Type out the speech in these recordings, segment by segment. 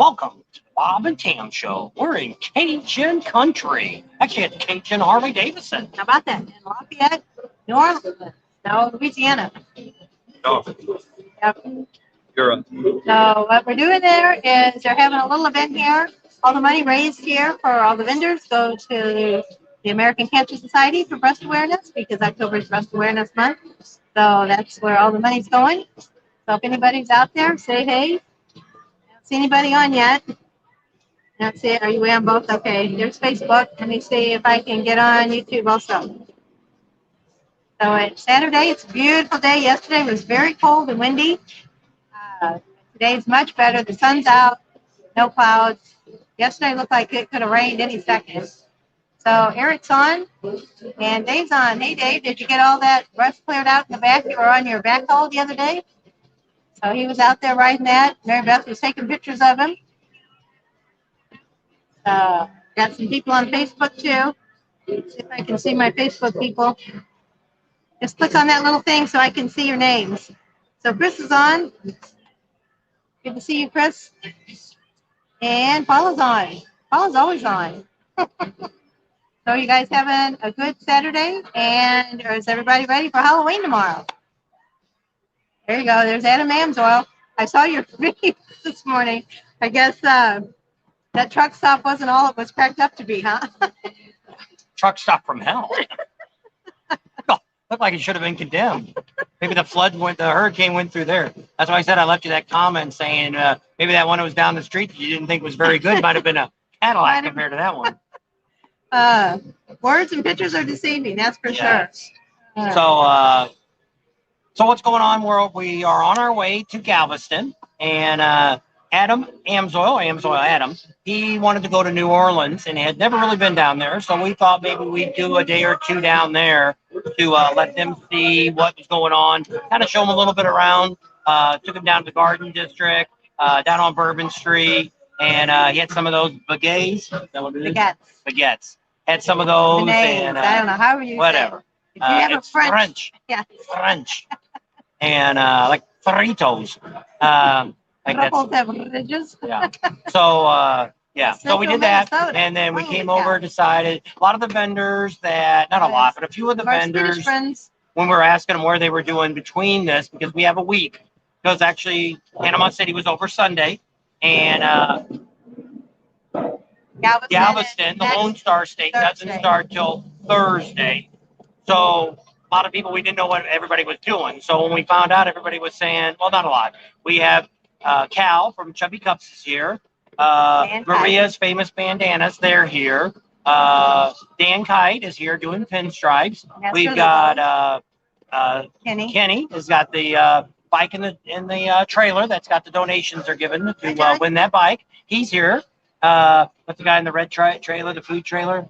Welcome to the Bob and Tam Show. We're in Cajun country. Actually, it's Cajun Harley Davidson. How about that? In Lafayette, New Orleans, no, Louisiana. Oh, Yep. you're a So what we're doing there is they're having a little event here. All the money raised here for all the vendors go to the American Cancer Society for breast awareness because October is Breast Awareness Month. So that's where all the money's going. So if anybody's out there, say hey. I don't see anybody on yet. That's it. Are you on both? Okay. There's Facebook. Let me see if I can get on YouTube also. So it's Saturday. It's a beautiful day. Yesterday was very cold and windy. Today's much better. The sun's out. No clouds. Yesterday looked like it could have rained any second. So Eric's on and Dave's on. Hey Dave, did you get all that rust cleared out in the back? You were on your backhoe the other day. So he was out there riding that. Mary Beth was taking pictures of him. Got some people on Facebook too. See if I can see my Facebook people. Just click on that little thing so I can see your names. So Chris is on. Good to see you, Chris. And Paula's on. Paula's always on. So you guys having a good Saturday? And is everybody ready for Halloween tomorrow? There you go. There's Adam Amsoil. I saw your video this morning. I guess that truck stop wasn't all it was cracked up to be, huh? truck stop from hell. Looked like it should have been condemned. Maybe the hurricane went through there. That's why I said I left you that comment saying maybe that one that was down the street that you didn't think was very good might have been a Cadillac compared to that one. Words and pictures are deceiving, that's for sure. So what's going on? We are on our way to Galveston, and Adam Amsoil, he wanted to go to New Orleans and had never really been down there. So we thought maybe we'd do a day or two down there to let them see what was going on, kind of show them a little bit around. Took him down to the Garden District, down on Bourbon Street, and he had some of those baguettes. Baguettes. Had some of those. And, I don't know how you whatever. If you have it's French. Yeah. French. And like Fritos. I think that's, yeah. So we did that, and then we came over, decided a lot of the vendors not a lot, but a few of the vendors, when we were asking them where they were doing between this, because we have a week, because actually Panama City was over Sunday, and Galveston, the Lone Star State, doesn't start till Thursday. So a lot of people, we didn't know what everybody was doing. So when we found out, everybody was saying, well, not a lot. We have Cal from Chubby Cups is here. Maria's Famous Bandanas, they're here. Dan Kite is here doing pinstripes. We've got Kenny has got the bike in the trailer that's got the donations they're given to win that bike. He's here. What's the guy in the red trailer, the food trailer?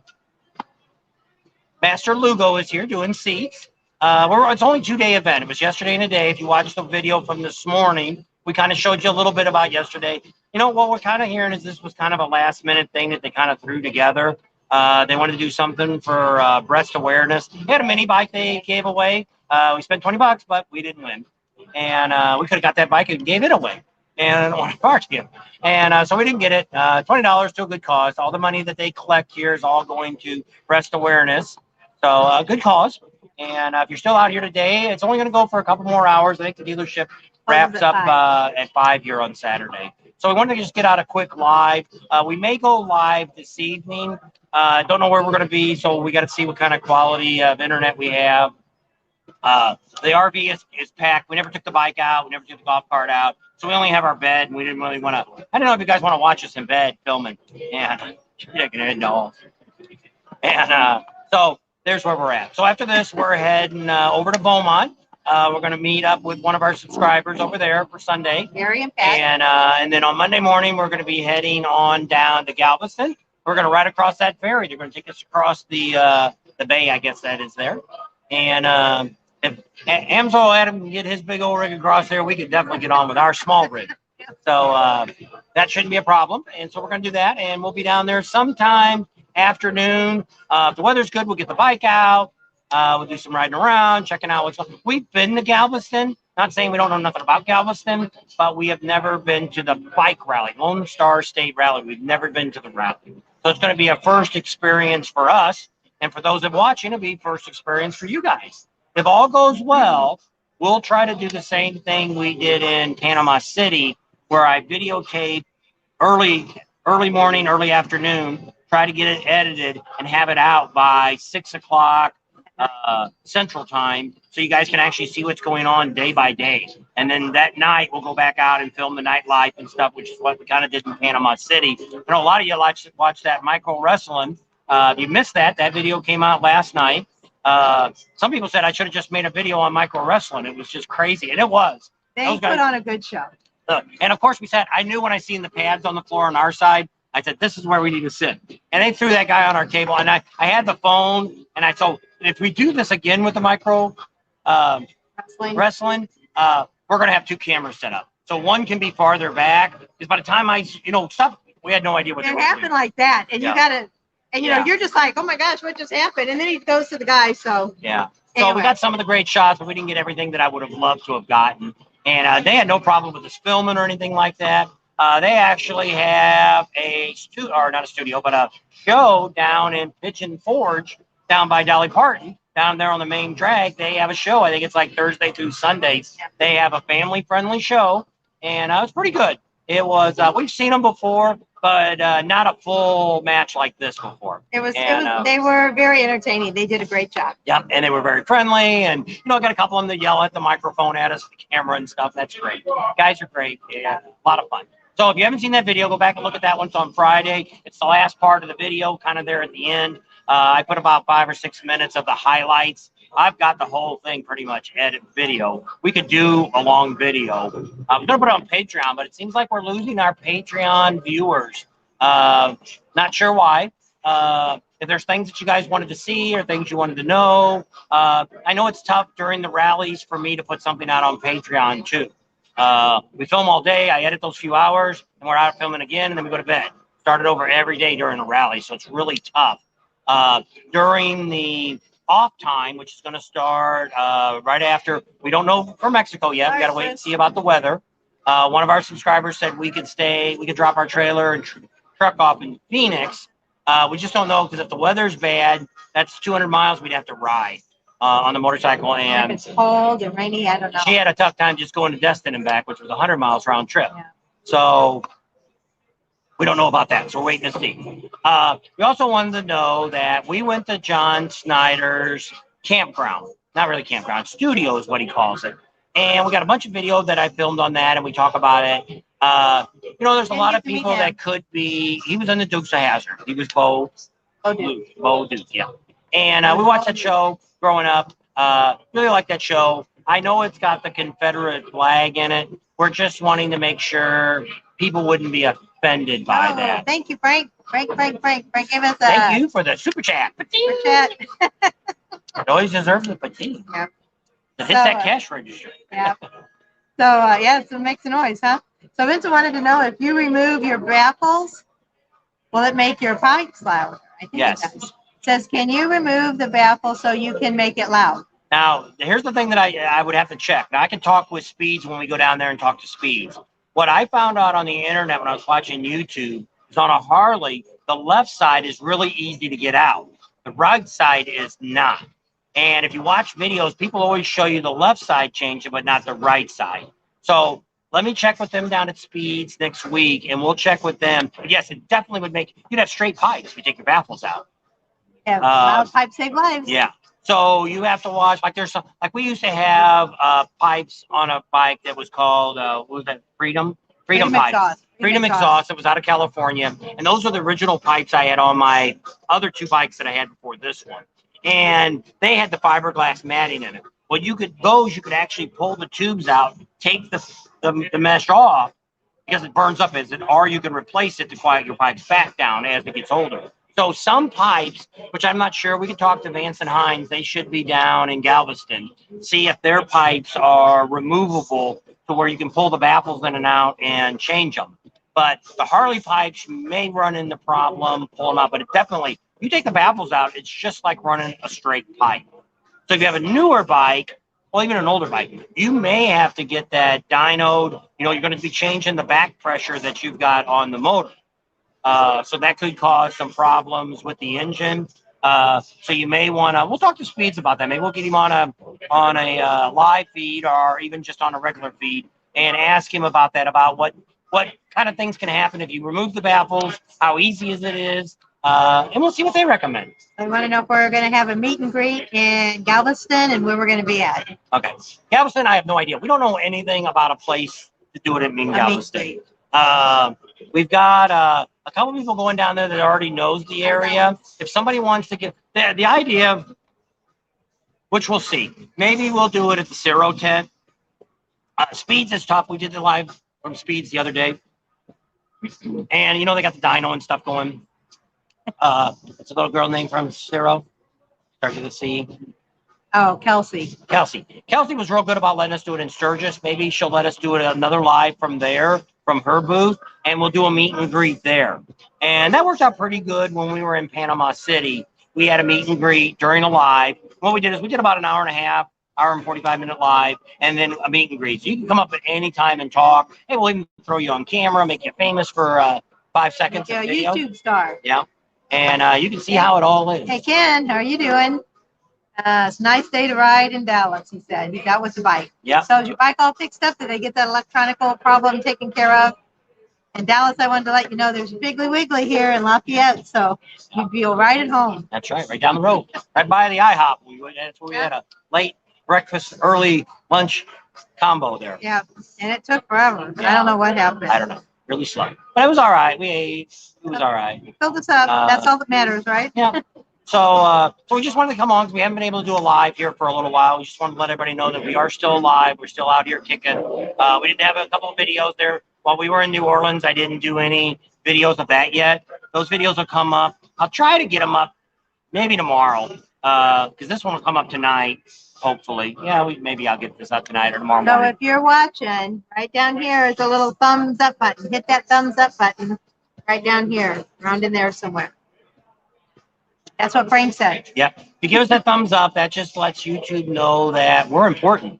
Master Lugo is here doing seats. It's only a 2-day event. It was yesterday and today. If you watched the video from this morning, we kind of showed you a little bit about yesterday. You know, what we're kind of hearing is this was kind of a last minute thing that they kind of threw together. They wanted to do something for breast awareness. They had a mini bike they gave away. We spent $20, but we didn't win. And we could have got that bike and gave it away. And on a party. And so we didn't get it. $20 to a good cause. All the money that they collect here is all going to breast awareness. So good cause. And if you're still out here today, it's only going to go for a couple more hours. I think the dealership wraps up at 5 here on Saturday. So we wanted to just get out a quick live. We may go live this evening. Don't know where we're going to be, so we got to see what kind of quality of internet we have. The RV is packed. We never took the bike out. We never took the golf cart out. So we only have our bed, and we didn't really want to. I don't know if you guys want to watch us in bed filming. And no. And so there's where we're at. So after this, we're heading over to Beaumont. We're going to meet up with one of our subscribers over there for Sunday. Mary and Pat. And then on Monday morning, we're going to be heading on down to Galveston. We're going to ride across that ferry. They're going to take us across the bay, I guess that is there. And if Adam can get his big old rig across there, we could definitely get on with our small rig. So that shouldn't be a problem. And so we're going to do that. And we'll be down there sometime afternoon. If the weather's good, we'll get the bike out. We'll do some riding around, checking out what's going on. We've been to Galveston. Not saying we don't know nothing about Galveston, but we have never been to the bike rally, Lone Star State Rally. We've never been to the rally. So it's going to be a first experience for us. And for those that watching, it'll be first experience for you guys. If all goes well, we'll try to do the same thing we did in Panama City, where I videotape early morning, early afternoon, try to get it edited and have it out by 6 o'clock Central Time, so you guys can actually see what's going on day by day. And then that night, we'll go back out and film the nightlife and stuff, which is what we kind of did in Panama City. I know a lot of you like to watch that micro wrestling. If you missed that video came out last night. Some people said I should have just made a video on micro wrestling. It was just crazy, and it was. They put on a good show. And of course, I knew when I seen the pads on the floor on our side, I said, this is where we need to sit. And they threw that guy on our table, and I had the phone, and I told, if we do this again with the micro wrestling, we're going to have 2 cameras set up. So one can be farther back, because by the time stuff, we had no idea what it happened like that, and you got to, and you're just like, oh my gosh, what just happened? And then he goes to the guy, so. Yeah. So we got some of the great shots, but we didn't get everything that I would have loved to have gotten. And they had no problem with us filming or anything like that. They actually have a show down in Pigeon Forge, down by Dolly Parton, down there on the main drag. They have a show. I think it's like Thursday through Sundays. They have a family-friendly show, and it was pretty good. It was. We've seen them before, but not a full match like this before. They were very entertaining. They did a great job. Yep, and they were very friendly, and I got a couple of them that yell at the microphone at us, the camera and stuff. That's great. Guys are great. Yeah, a lot of fun. So if you haven't seen that video, go back and look at that one. It's on Friday. It's the last part of the video, kind of there at the end. I put about 5 or 6 minutes of the highlights. I've got the whole thing pretty much edited video. We could do a long video. I'm going to put it on Patreon, but it seems like we're losing our Patreon viewers. Not sure why. If there's things that you guys wanted to see or things you wanted to know. I know it's tough during the rallies for me to put something out on Patreon too. We film all day. I edit those few hours, and we're out filming again, and then we go to bed. Start it over every day during the rally, so it's really tough. During the off time, which is going to start right after, we don't know for Mexico yet. We got to wait and see about the weather. One of our subscribers said we could drop our trailer and truck off in Phoenix. We just don't know, because if the weather's bad, that's 200 miles we'd have to ride on the motorcycle. And if it's cold and rainy, I don't know. She had a tough time just going to Destin and back, which was 100 miles round trip. Yeah. So we don't know about that, so we're waiting to see. We also wanted to know that we went to John Snyder's campground. Not really campground, studio is what he calls it. And we got a bunch of video that I filmed on that, and we talk about it. There's a lot of people that could be. He was in the Dukes of Hazzard. He was Bo Duke, yeah. And we watched that show growing up. Really like that show. I know it's got the Confederate flag in it. We're just wanting to make sure people wouldn't be offended by that. Thank you, Frank. Frank gave us a... Thank you for the super chat. Super chat. It always deserves a patine. Yeah. To hit that cash register. Yeah. So it makes a noise, huh? So Vincent wanted to know, if you remove your baffles, will it make your pipes louder? I think yes. It does. It says, can you remove the baffle so you can make it loud? Now, here's the thing that I would have to check. Now, I can talk with Speeds when we go down there and talk to Speeds. What I found out on the internet when I was watching YouTube is on a Harley, the left side is really easy to get out. The right side is not. And if you watch videos, people always show you the left side changing, but not the right side. So let me check with them down at Speeds next week, and we'll check with them. But yes, it definitely would make, you'd have straight pipes if you take your baffles out. Yeah, loud pipes save lives. Yeah. So you have to watch, we used to have pipes on a bike that was called, what was that, Freedom pipes. Freedom exhaust. It was out of California. And those are the original pipes I had on my other 2 bikes that I had before this one. And they had the fiberglass matting in it. Well, you could actually pull the tubes out, take the mesh off, because it burns up, or you can replace it to quiet your pipes back down as it gets older. So some pipes, which I'm not sure, we can talk to Vance and Hines, they should be down in Galveston, see if their pipes are removable to where you can pull the baffles in and out and change them. But the Harley pipes may run into problem, pull them out, but it definitely, you take the baffles out, it's just like running a straight pipe. So if you have a newer bike, well, even an older bike, you may have to get that dynoed. You know, you're going to be changing the back pressure that you've got on the motor. So that could cause some problems with the engine. So you may want to. We'll talk to Speeds about that. Maybe we'll get him on a live feed or even just on a regular feed and ask him about that. About what kind of things can happen if you remove the baffles. How easy is it? And we'll see what they recommend. I want to know if we're going to have a meet and greet in Galveston and where we're going to be at. Okay, Galveston. I have no idea. We don't know anything about a place to do it in Galveston. We've got a couple people going down there that already knows the area. If somebody wants to get the idea, which we'll see, maybe we'll do it at the Ciro tent. Speeds is tough. We did the live from Speeds the other day, and you know they got the dyno and stuff going. It's a little girl named from Ciro. Start with a C. Oh, Kelsey. Kelsey was real good about letting us do it in Sturgis. Maybe she'll let us do it another live from there, from her booth, and we'll do a meet and greet there. And that worked out pretty good when we were in Panama City. We had a meet and greet during a live. What we did is we did about an hour and a half, hour and 45-minute live, and then a meet and greet. So you can come up at any time and talk. Hey, we'll even throw you on camera, make you famous for 5 seconds. Yeah, YouTube star. Yeah. And you can see how it all is. Hey, Ken, how are you doing? It's a nice day to ride in Dallas, he said. He got with the bike. Yeah. So is your bike all fixed up? Did they get that electronical problem taken care of? In Dallas, I wanted to let you know there's a Piggly Wiggly here in Lafayette, so you'd feel right at home. That's right down the road, right by the IHOP. That's where we had a late breakfast, early lunch combo there. Yeah, and it took forever. I don't know what happened. I don't know. Really slow. But it was all right. We ate. It was all right. Filled us up. That's all that matters, right? Yeah. So we just wanted to come on because we haven't been able to do a live here for a little while. We just wanted to let everybody know that we are still alive. We're still out here kicking. We didn't have a couple of videos there while we were in New Orleans. I didn't do any videos of that yet. Those videos will come up. I'll try to get them up maybe tomorrow because this one will come up tonight, hopefully. Yeah, maybe I'll get this up tonight or tomorrow morning. So if you're watching, right down here is a little thumbs up button. Hit that thumbs up button right down here, around in there somewhere. That's what Frank said. Yep. If you give us that thumbs up, that just lets YouTube know that we're important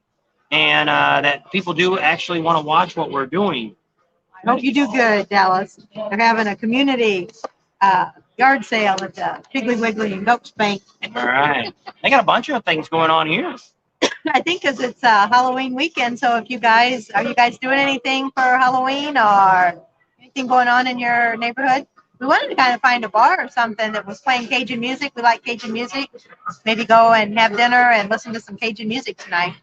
and that people do actually want to watch what we're doing. I hope you do good, Dallas. They're having a community yard sale at the Piggly Wiggly and Goat Spank. All right. They got a bunch of things going on here. I think because it's Halloween weekend. So if are you guys doing anything for Halloween or anything going on in your neighborhood? We wanted to kind of find a bar or something that was playing Cajun music. We like Cajun music. Maybe go and have dinner and listen to some Cajun music tonight.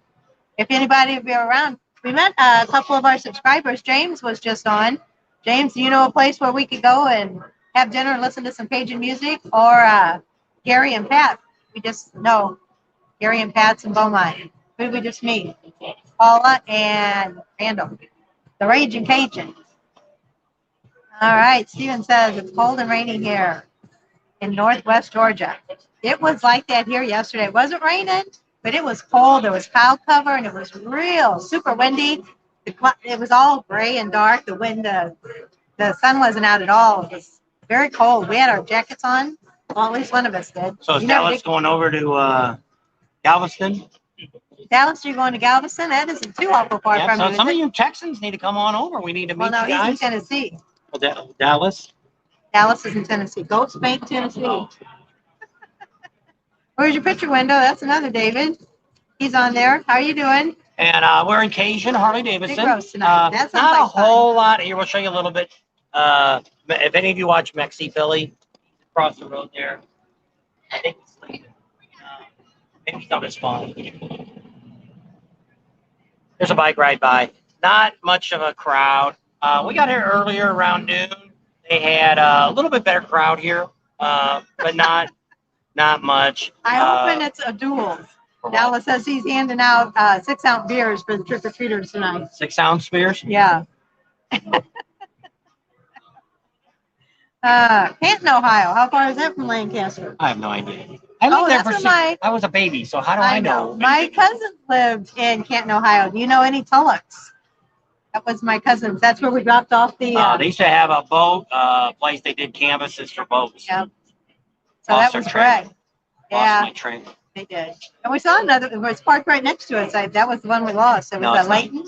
If anybody will be around. We met a couple of our subscribers. James was just on. James, do you know a place where we could go and have dinner and listen to some Cajun music? Or Gary and Pat. We just know Gary and Pat's in Beaumont. Who did we just meet? Paula and Randall. The Raging Cajun. All right, Steven says it's cold and rainy here in Northwest Georgia. It was like that here yesterday. It wasn't raining, but it was cold. There was cloud cover, and it was real super windy. It was all gray and dark. The wind, the sun wasn't out at all. It was very cold. We had our jackets on. Well, at least one of us did. So is Dallas going over to Galveston? Dallas, you're going to Galveston? That isn't too awful far from you. So some of you Texans need to come on over. We need to meet you guys. Well, no, he's in Tennessee. Well, Dallas? Dallas is in Tennessee. Goat Spank, Tennessee. Oh. Where's your picture window? That's another David. He's on there. How are you doing? And we're in Cajun, Harley Davidson. Big roast tonight. That sounds not like a whole lot. Here, we'll show you a little bit. If any of you watch Mexi Philly, across the road there, I think it's like, maybe it's not as fun. There's a bike ride by. Not much of a crowd. We got here earlier around noon. They had a little bit better crowd here, but not much. I hope it's a duel. Dallas says he's handing out 6-ounce beers for the trick-or-treaters tonight. 6-ounce beers? Yeah. Canton, Ohio. How far is that from Lancaster? I have no idea. I lived there for I was a baby, so how do I know? My cousin lived in Canton, Ohio. Do you know any Tullocks? That was my cousin's. That's where we dropped off the... they used to have a boat place. They did canvases for boats. Yep. So that was correct. Yeah. Lost my train. They did. And we saw another, it was parked right next to us. That was the one we lost. It was No, a it's not. Leighton.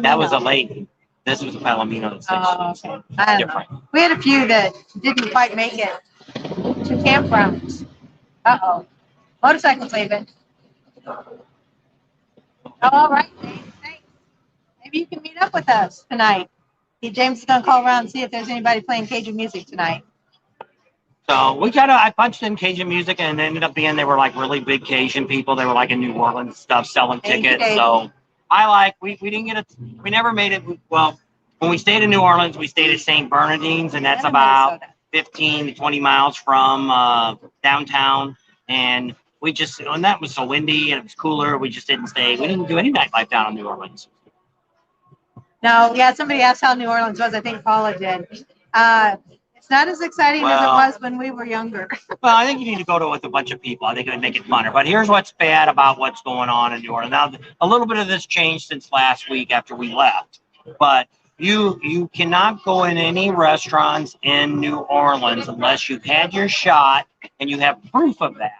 That was a Palomino. late. This was a Palomino. That's Oh, okay. I don't know. We had a few that didn't quite make it to campgrounds. Uh-oh. Motorcycles leaving. Oh, all right. Thanks. Maybe you can meet up with us tonight. James is going to call around and see if there's anybody playing Cajun music tonight. So I punched in Cajun music, and it ended up being they were like really big Cajun people. They were like in New Orleans stuff, selling tickets. So we didn't get it. We never made it. Well, when we stayed in New Orleans, we stayed at St. Bernardine's, and that's about 15 to 20 miles from downtown. And and that was so windy and it was cooler. We just didn't stay. We didn't do any nightlife down in New Orleans. No, yeah, somebody asked how New Orleans was. I think Paula did. It's not as exciting as it was when we were younger. Well, I think you need to go to it with a bunch of people. I think it would make it funner. But here's what's bad about what's going on in New Orleans. Now, a little bit of this changed since last week after we left. But you cannot go in any restaurants in New Orleans unless you've had your shot and you have proof of that.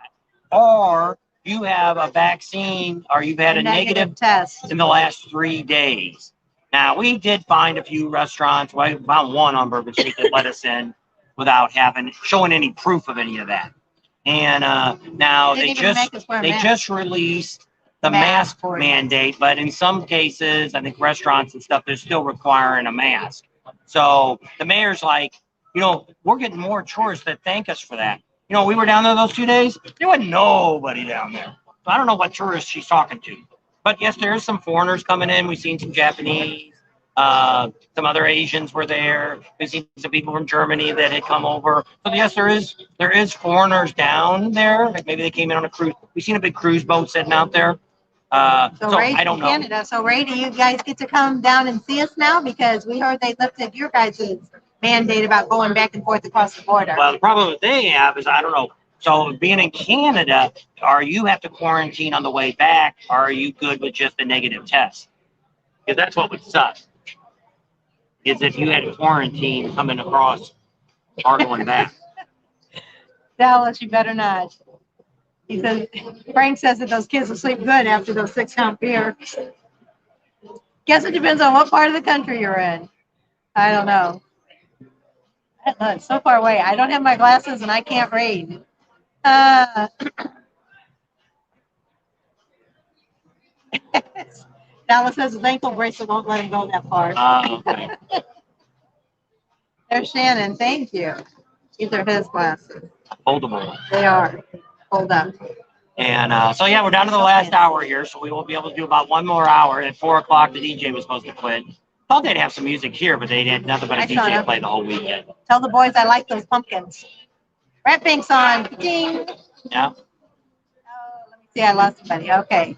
Or you have a vaccine or you've had a negative test in the last 3 days. Now, we did find a few restaurants. We found one on Bourbon Street that let us in without showing any proof of any of that. And now they just released the mask mandate, but in some cases, I think restaurants and stuff, they're still requiring a mask. So the mayor's like, we're getting more tourists that thank us for that. We were down there those 2 days. There wasn't nobody down there. So I don't know what tourists she's talking to. But yes, there is some foreigners coming in. We've seen some Japanese, some other Asians were there. We've seen some people from Germany that had come over. So yes, there is foreigners down there. Like maybe they came in on a cruise. We've seen a big cruise boat sitting out there. So Ray, I don't know. Canada. So Ray, do you guys get to come down and see us now? Because we heard they lifted your guys' mandate about going back and forth across the border. Well, the problem that they have is I don't know. So being in Canada, you have to quarantine on the way back, or are you good with just a negative test? Because that's what would suck. Is if you had quarantine coming across or going back. Dallas, you better not. He says, Frank says that those kids will sleep good after those 6-count beer. Guess it depends on what part of the country you're in. I don't know. It's so far away. I don't have my glasses and I can't read. Dallas says his ankle bracelet won't let him go that far. Okay. There's Shannon. Thank you. These are his glasses. Foldable. They are. Hold up. And so, yeah, we're down to the last hour here, so we will be able to do about one more hour. At 4 o'clock, the DJ was supposed to quit. Thought they'd have some music here, but they had nothing but a DJ play the whole weekend. Tell the boys I like those pumpkins. Rat Pink's on. Ding. Yeah. Oh, let me see. I lost somebody. Okay.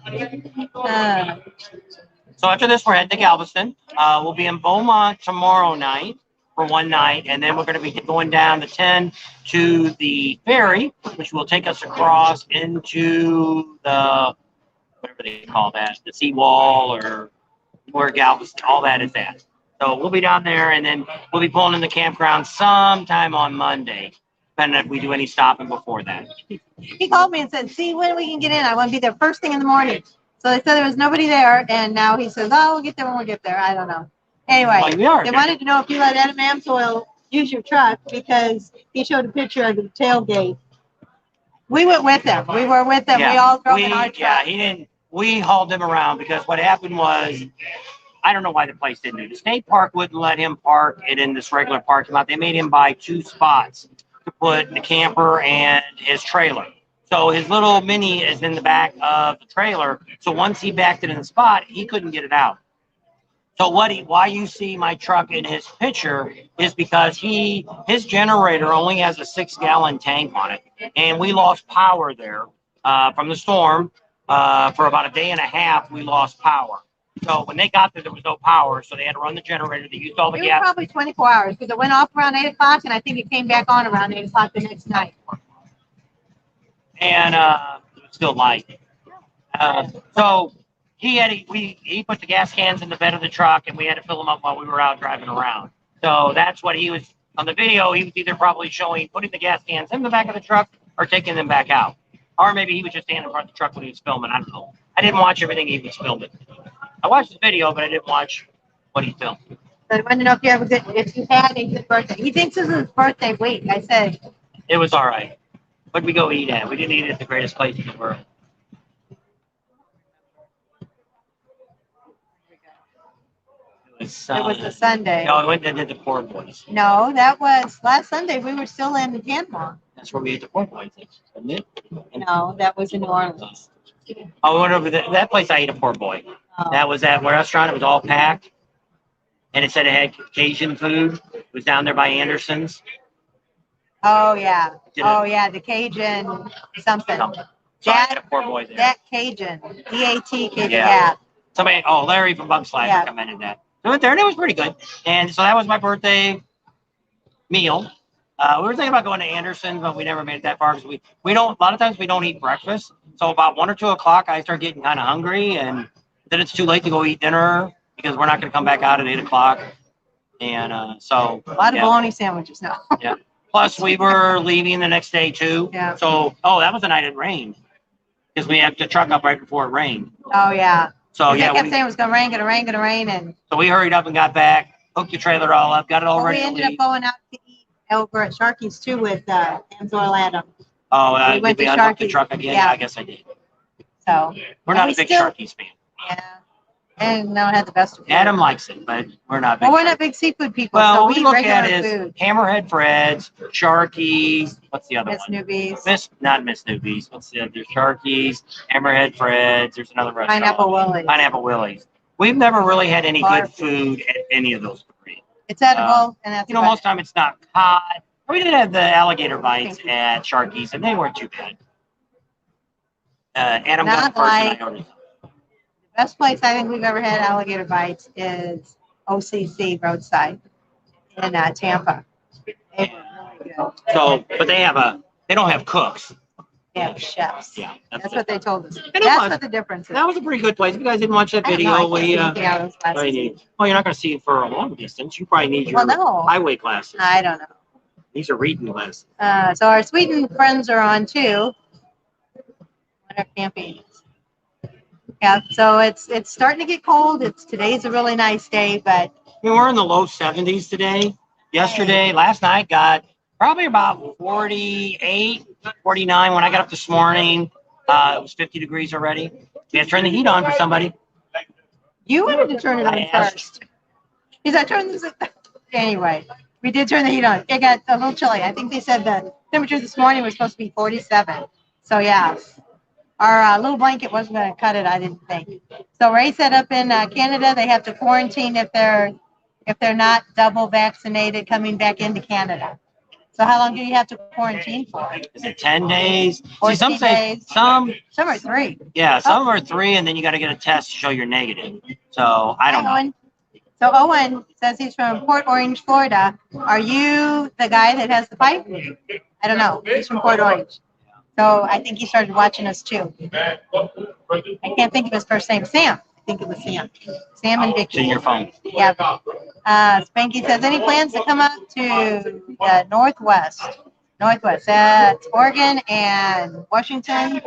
So after this, we're heading to Galveston. We'll be in Beaumont tomorrow night for one night, and then we're going to be going down the 10 to the ferry, which will take us across into the, whatever they call that, the seawall or where Galveston, all that is at. So we'll be down there, and then we'll be pulling in the campground sometime on Monday, depending if we do any stopping before that. He called me and said, see when we can get in. I want to be there first thing in the morning. So they said there was nobody there, and now he says, oh, we'll get there when we get there. I don't know. Anyway, they wanted to know if you let Adam Amsoil use your truck because he showed a picture of the tailgate. We went with him. We were with them. Yeah, we all drove in our truck. Yeah, he didn't. We hauled him around because what happened was, I don't know why the place didn't do it. The state park wouldn't let him park it in this regular parking lot. They made him buy 2 spots to put the camper and his trailer. So his little Mini is in the back of the trailer. So once he backed it in the spot, he couldn't get it out. So why you see my truck in his picture is because his generator only has a 6-gallon tank on it, and we lost power there from the storm. For about a day and a half, we lost power. So when they got there was no power, so they had to run the generator. They used all the gas. It was probably 24 hours because it went off around 8 o'clock, and I think it came back on around 8 o'clock the next night. And it was still light. So he put the gas cans in the bed of the truck, and we had to fill them up while we were out driving around. So that's what he was on the video. He was either probably showing putting the gas cans in the back of the truck or taking them back out. Or maybe he was just standing in front of the truck when he was filming. I don't know. I didn't watch everything he was filming. I watched the video, but I didn't watch what he filmed. So I wanted to know if you had a good birthday. He thinks this is his birthday week. I said it was all right. What'd we go eat at? We didn't eat at the greatest place in the world. It was a Sunday. No, we went and did the Poor Boys. No, that was last Sunday. We were still in Panama. That's where we ate the Poor Boys, wasn't it? No, that was in New Orleans. Oh, we went over that place. I ate a Poor Boy. Oh. That was that restaurant. It was all packed, and it said it had Cajun food. It was down there by Anderson's. Oh yeah. Oh yeah, the Cajun something. So I had a Poor Boy there. That Cajun, DAT Cajun. Yeah. Somebody, Larry from Bug Slide recommended that. I went there and it was pretty good. And so that was my birthday meal. We were thinking about going to Anderson, but we never made it that far because we don't. A lot of times we don't eat breakfast. So about 1 or 2 o'clock, I start getting kind of hungry, and then it's too late to go eat dinner because we're not going to come back out at 8 o'clock. And so a lot of bologna sandwiches now. Yeah. Plus, we were leaving the next day too. Yeah. So that was the night it rained because we had to truck up right before it rained. Oh yeah. So they kept saying it was gonna rain, and so we hurried up and got back, hooked the trailer all up, got it all ready. We ended up going out to eat over at Sharky's too with Enzo Adam. We went to Sharky's. The truck again. Yeah, I guess I did. So we're not a big Sharky's fan. Yeah, and no one had the best of food. Adam likes it, but we're not big. Well, we're not big seafood people. Well, so we look at is food. Hammerhead Fred's, Sharky's. What's the other Miss one? Newbies. Not Miss Newbies. What's the other? There's Sharky's, Hammerhead Fred's. There's another restaurant. Pineapple Willie's. We've never really had any good food at any of those three. It's edible, and that's most of the time it's not cod. We did have the alligator bites at Sharky's, and they weren't too bad. Adam got the first one I ordered. The best place I think we've ever had alligator bites is OCC Roadside in Tampa. They were really good. So, but they don't have cooks. They have chefs. Yeah, that's what they told us. That's what the difference is. That was a pretty good place. If you guys didn't watch that video, well, you're not going to see it for a long distance. You probably need your highway glasses. I don't know. These are reading glasses. So our Sweden friends are on too. What are camping? Yeah, so it's starting to get cold. Today's a really nice day, but we're in the low 70s today. Last night got probably about 48, 49. When I got up this morning, it was 50 degrees already. We had to turn the heat on for somebody. You wanted to turn it on first. He's like, turn this. Anyway, we did turn the heat on. It got a little chilly. I think they said the temperature this morning was supposed to be 47. So yeah. Our little blanket wasn't going to cut it, I didn't think. So Ray said up in Canada, they have to quarantine if they're not double vaccinated coming back into Canada. So how long do you have to quarantine for? Is it 10 days? Or some days. Some are 3. Yeah, some are 3, and then you got to get a test to show you're negative. So I don't know. So Owen says he's from Port Orange, Florida. Are you the guy that has the pipe? I don't know. He's from Port Orange. So I think he started watching us too. I can't think of his first name. Sam. I think it was Sam. Sam and Vicky. It's in your phone. Yeah. Spanky says, any plans to come up to the Northwest? That's Oregon and Washington.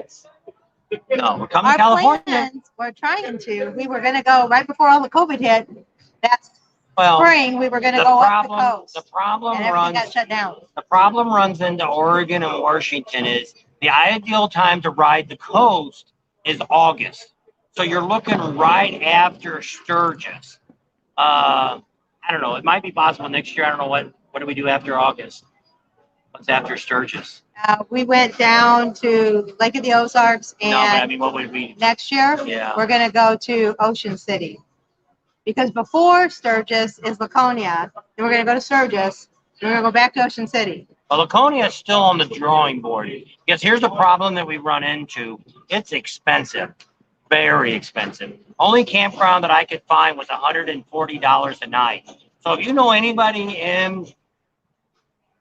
No, we're coming to California. Plans, we're trying to. We were going to go right before all the COVID hit. Spring, we were going to go up the coast. The problem got shut down. The problem runs into Oregon and Washington is the ideal time to ride the coast is August. So you're looking right after Sturgis. I don't know. It might be possible next year. I don't know what do we do after August? What's after Sturgis? We went down to Lake of the Ozarks, and what would we? Next year, we're going to go to Ocean City. Because before Sturgis is Laconia, then we're going to go to Sturgis, then we're going to go back to Ocean City. Well, Laconia is still on the drawing board. Because here's the problem that we run into. It's expensive. Very expensive. Only campground that I could find was $140 a night. So if you know anybody in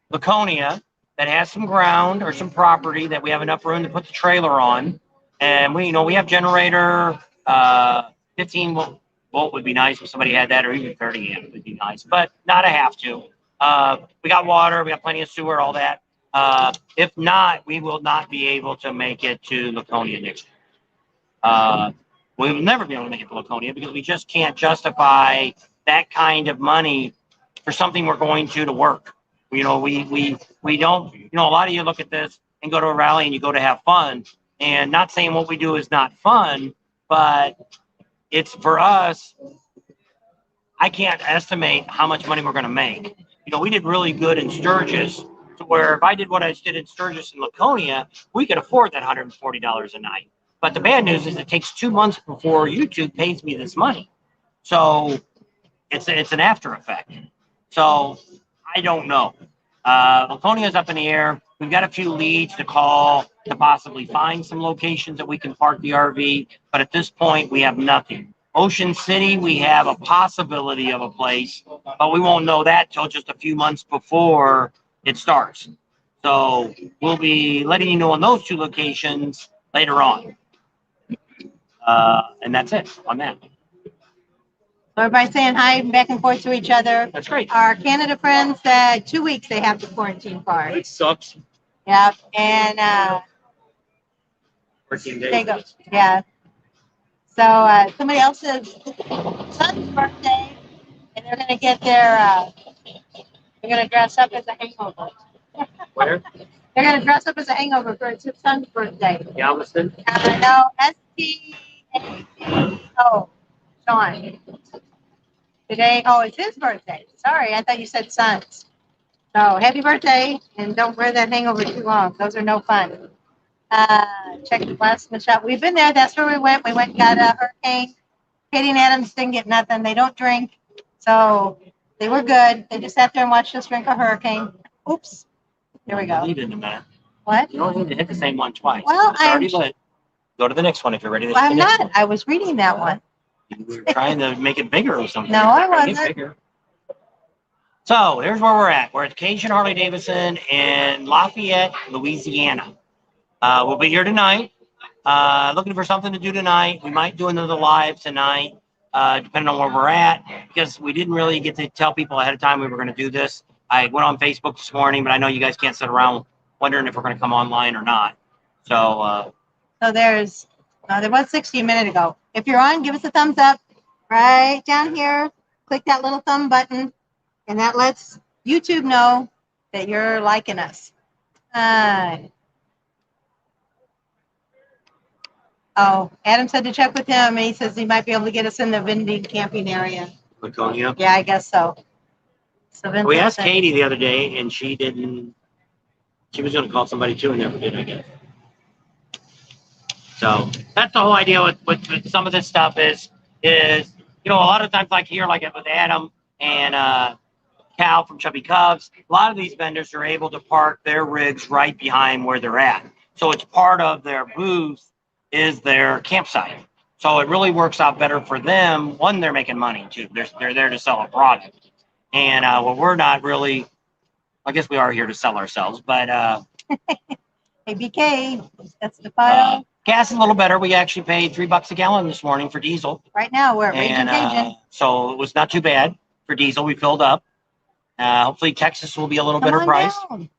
Laconia that has some ground or some property that we have enough room to put the trailer on, and we have generator, 15 volt would be nice if somebody had that, or even 30 amp would be nice, but not a have to. We got water, we got plenty of sewer, all that. If not, we will not be able to make it to Laconia next year. We will never be able to make it to Laconia because we just can't justify that kind of money for something we're going to work. You know, we don't. You know, a lot of you look at this and go to a rally and you go to have fun. And not saying what we do is not fun, but it's for us. I can't estimate how much money we're going to make. You know, we did really good in Sturgis, to where if I did what I did in Sturgis and Laconia, we could afford that $140 a night. But the bad news is it takes 2 months before YouTube pays me this money. So it's an after effect. So I don't know. Laconia is up in the air. We've got a few leads to call to possibly find some locations that we can park the RV. But at this point, we have nothing. Ocean City, we have a possibility of a place, but we won't know that till just a few months before it starts. So we'll be letting you know on those 2 locations later on. And that's it on that. So everybody's saying hi back and forth to each other. That's great. Our Canada friends said 2 weeks they have to quarantine for. It sucks. Yeah, and 14 they days. go. Yeah. So somebody else's son's birthday, and they're gonna get they're gonna dress up as a hangover. Where? They're gonna dress up as a hangover for his son's birthday. Galveston? No, S-T-A-C-O, Sean. Today, it's his birthday. Sorry, I thought you said son's. So happy birthday, and don't wear that hangover too long. Those are no fun. Check the plasma shop. We've been there. That's where we went. We went and got a Hurricane. Katie and Adams didn't get nothing. They don't drink. So they were good. They just sat there and watched us drink a Hurricane. Oops. There we go. Leave it in a minute. What? You don't need to hit the same one twice. Well, It's already lit. Go to the next one if you're ready. Well, I'm not. I was reading that one. You were trying to make it bigger or something. No, I Make it wasn't. bigger. So here's where we're at. We're at Cajun Harley Davidson in Lafayette, Louisiana. We'll be here tonight. Looking for something to do tonight. We might do another live tonight, depending on where we're at, because we didn't really get to tell people ahead of time we were going to do this. I went on Facebook this morning, but I know you guys can't sit around wondering if we're going to come online or not. So there was 60 a minute ago. If you're on, give us a thumbs up. Right down here, click that little thumb button, and that lets YouTube know that you're liking us. Adam said to check with him, and he says he might be able to get us in the vending camping area. Laconia. Yeah, I guess so. We asked Katie the other day, and she didn't. She was going to call somebody too, and never did, I guess. So that's the whole idea with some of this stuff is a lot of times like here, like with Adam and Cal from Chubby Cubs, a lot of these vendors are able to park their rigs right behind where they're at. So it's part of their booth is their campsite. So it really works out better for them. One, they're making money too. They're there to sell a product. And we're not really, I guess we are here to sell ourselves, but hey, BK, that's the file. Gas is a little better. We actually paid $3 a gallon this morning for diesel. Right now we're at Raging Cajun. So it was not too bad for diesel. We filled up. Hopefully Texas will be a little better price. Down.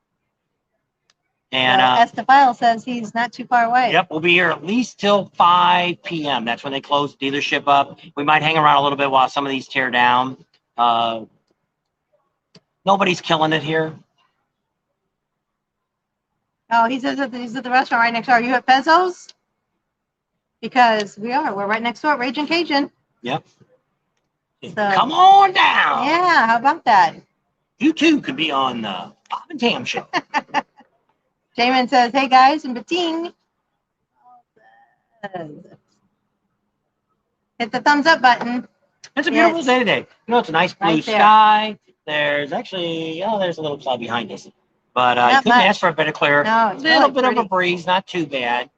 And as the file says, he's not too far away. Yep, we'll be here at least till 5 p.m. That's when they close the dealership up. We might hang around a little bit while some of these tear down. Nobody's killing it here. Oh, he's at the restaurant right next door. Are you at Pezzo's? Because we are. We're right next door at Raging Cajun. Yep. So, come on down. Yeah, how about that? You too could be on the Bob and Tam show. Jamin says, hey guys, and Bating. Hit the thumbs up button. It's a beautiful day today. It's a nice blue right sky. There's actually, there's a little cloud behind us. But I couldn't ask for a bit of clear. No, it's a little really bit pretty. of a breeze, not too bad.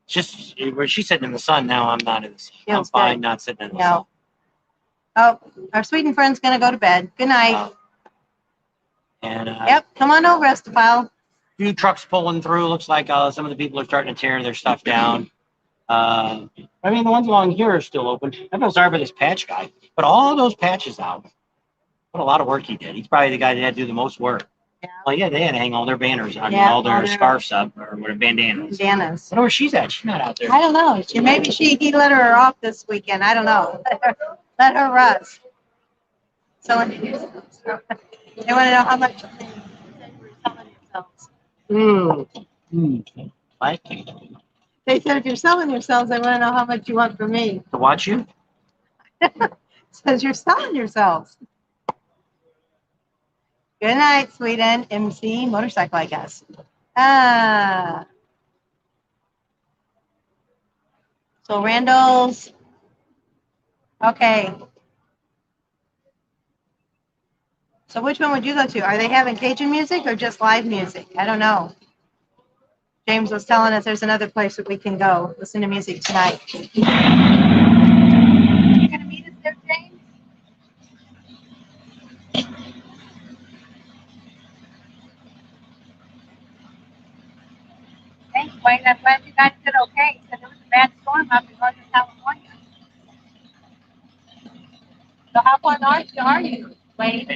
Just where she's sitting in the sun now, I'm not in the sun. I'm fine good. not sitting in the sun. Oh, our Sweden friend's going to go to bed. Good night. Yep, come on over, Estefile. Few trucks pulling through. Looks like some of the people are starting to tear their stuff down. I mean, the ones along here are still open. I feel sorry for this patch guy. But all those patches out. What a lot of work he did. He's probably the guy that had to do the most work. Yeah. Oh yeah, they had to hang all their banners. I mean, Yeah, all their all their- scarves up or whatever, bandanas. Bananas. I don't know where she's at. She's not out there. I don't know. Maybe he let her off this weekend. I don't know. Let her rest. So they want to know how much they were selling yourselves. Like They said if you're selling yourselves, they want to know how much you want from me. to watch you? Says you're selling yourselves. Good night, Sweden. MC motorcycle, I guess. So Randall's. Okay. So which one would you go to? Are they having Cajun music or just live music? I don't know. James was telling us there's another place that we can go listen to music tonight. You gonna meet us there, James? Thanks, Wayne. I'm glad you guys did okay. Because it was a bad storm up in Northern California. So how far north are you, Wayne?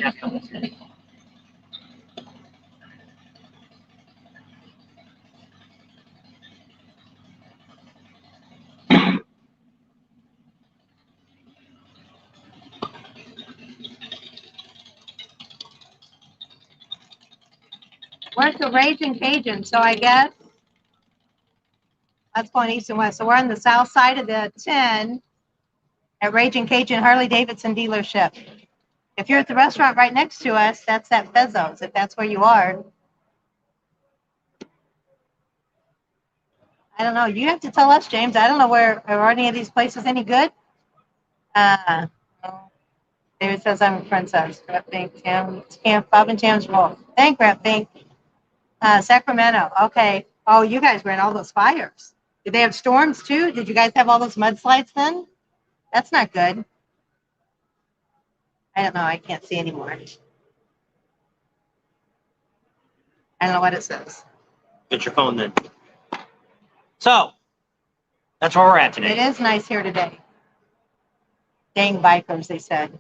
Where's the Raging Cajun? So I guess that's going east and west. So we're on the south side of the 10 at Raging Cajun Harley Davidson dealership. If you're at the restaurant right next to us, that's at Bezos, if that's where you are. I don't know. You have to tell us, James. I don't know are any of these places any good? David says I'm a princess. Grab Pink, Tam, Bob and Tam's roll. Thank Grab Pink. Sacramento. Okay. Oh, you guys were in all those fires. Did they have storms too? Did you guys have all those mudslides then? That's not good. I don't know. I can't see anymore. I don't know what it says. Get your phone then. So, that's where we're at today. It is nice here today. Dang bikers, they said.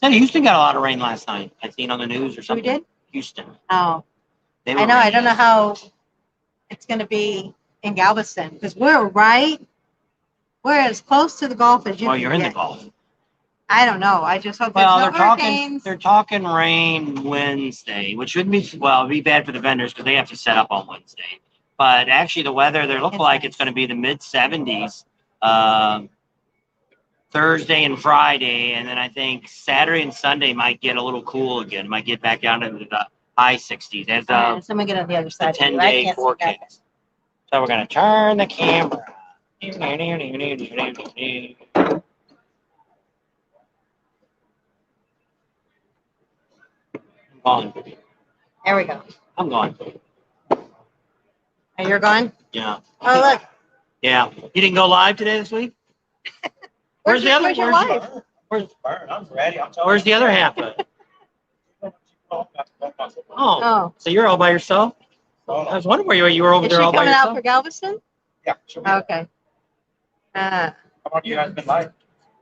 Said Houston got a lot of rain last night. I seen on the news or something. Who did? Houston. Oh. They I know. I don't know how it's going to be in Galveston because we're as close to the Gulf as you Well, can you're in the get. Gulf. I don't know. I just hope Well, there's no hurricanes. they're talking rain Wednesday, which would be, well, it'd be bad for the vendors because they have to set up on Wednesday. But actually, the weather, they look like it's going to be the mid 70s Thursday and Friday, and then I think Saturday and Sunday might get a little cool again. Might get back down into the high 60s as someone get on the other the side. 10-day forecast. So we're going to turn the camera. I'm gone. There we go. I'm gone. Oh, you're gone? Yeah. Oh, look. Yeah. You didn't go live today this week? Where's the other? Where's your wife? I'm ready. Where's the other half of it? Oh, so you're all by yourself? I was wondering where you were over Is there she all by coming out yourself. for Galveston? Yeah. Okay. How long you guys been live?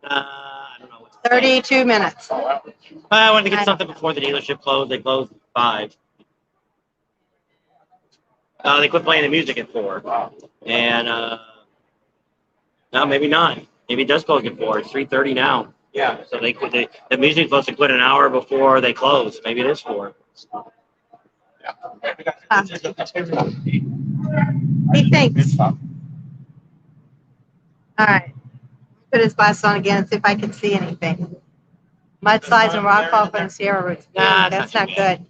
I don't know. 32 minutes. I wanted to get something before the dealership closed. They closed at 5. They quit playing the music at 4. And no, maybe not. Maybe it does close at 4. It's 3:30 now. Yeah. So they quit. The music's supposed to quit an hour before they close. Maybe it is 4. He thinks. All right. Put his glasses on again and see if I can see anything. Mudslides and rockfall from the Sierra Roots. Nah, That's not good.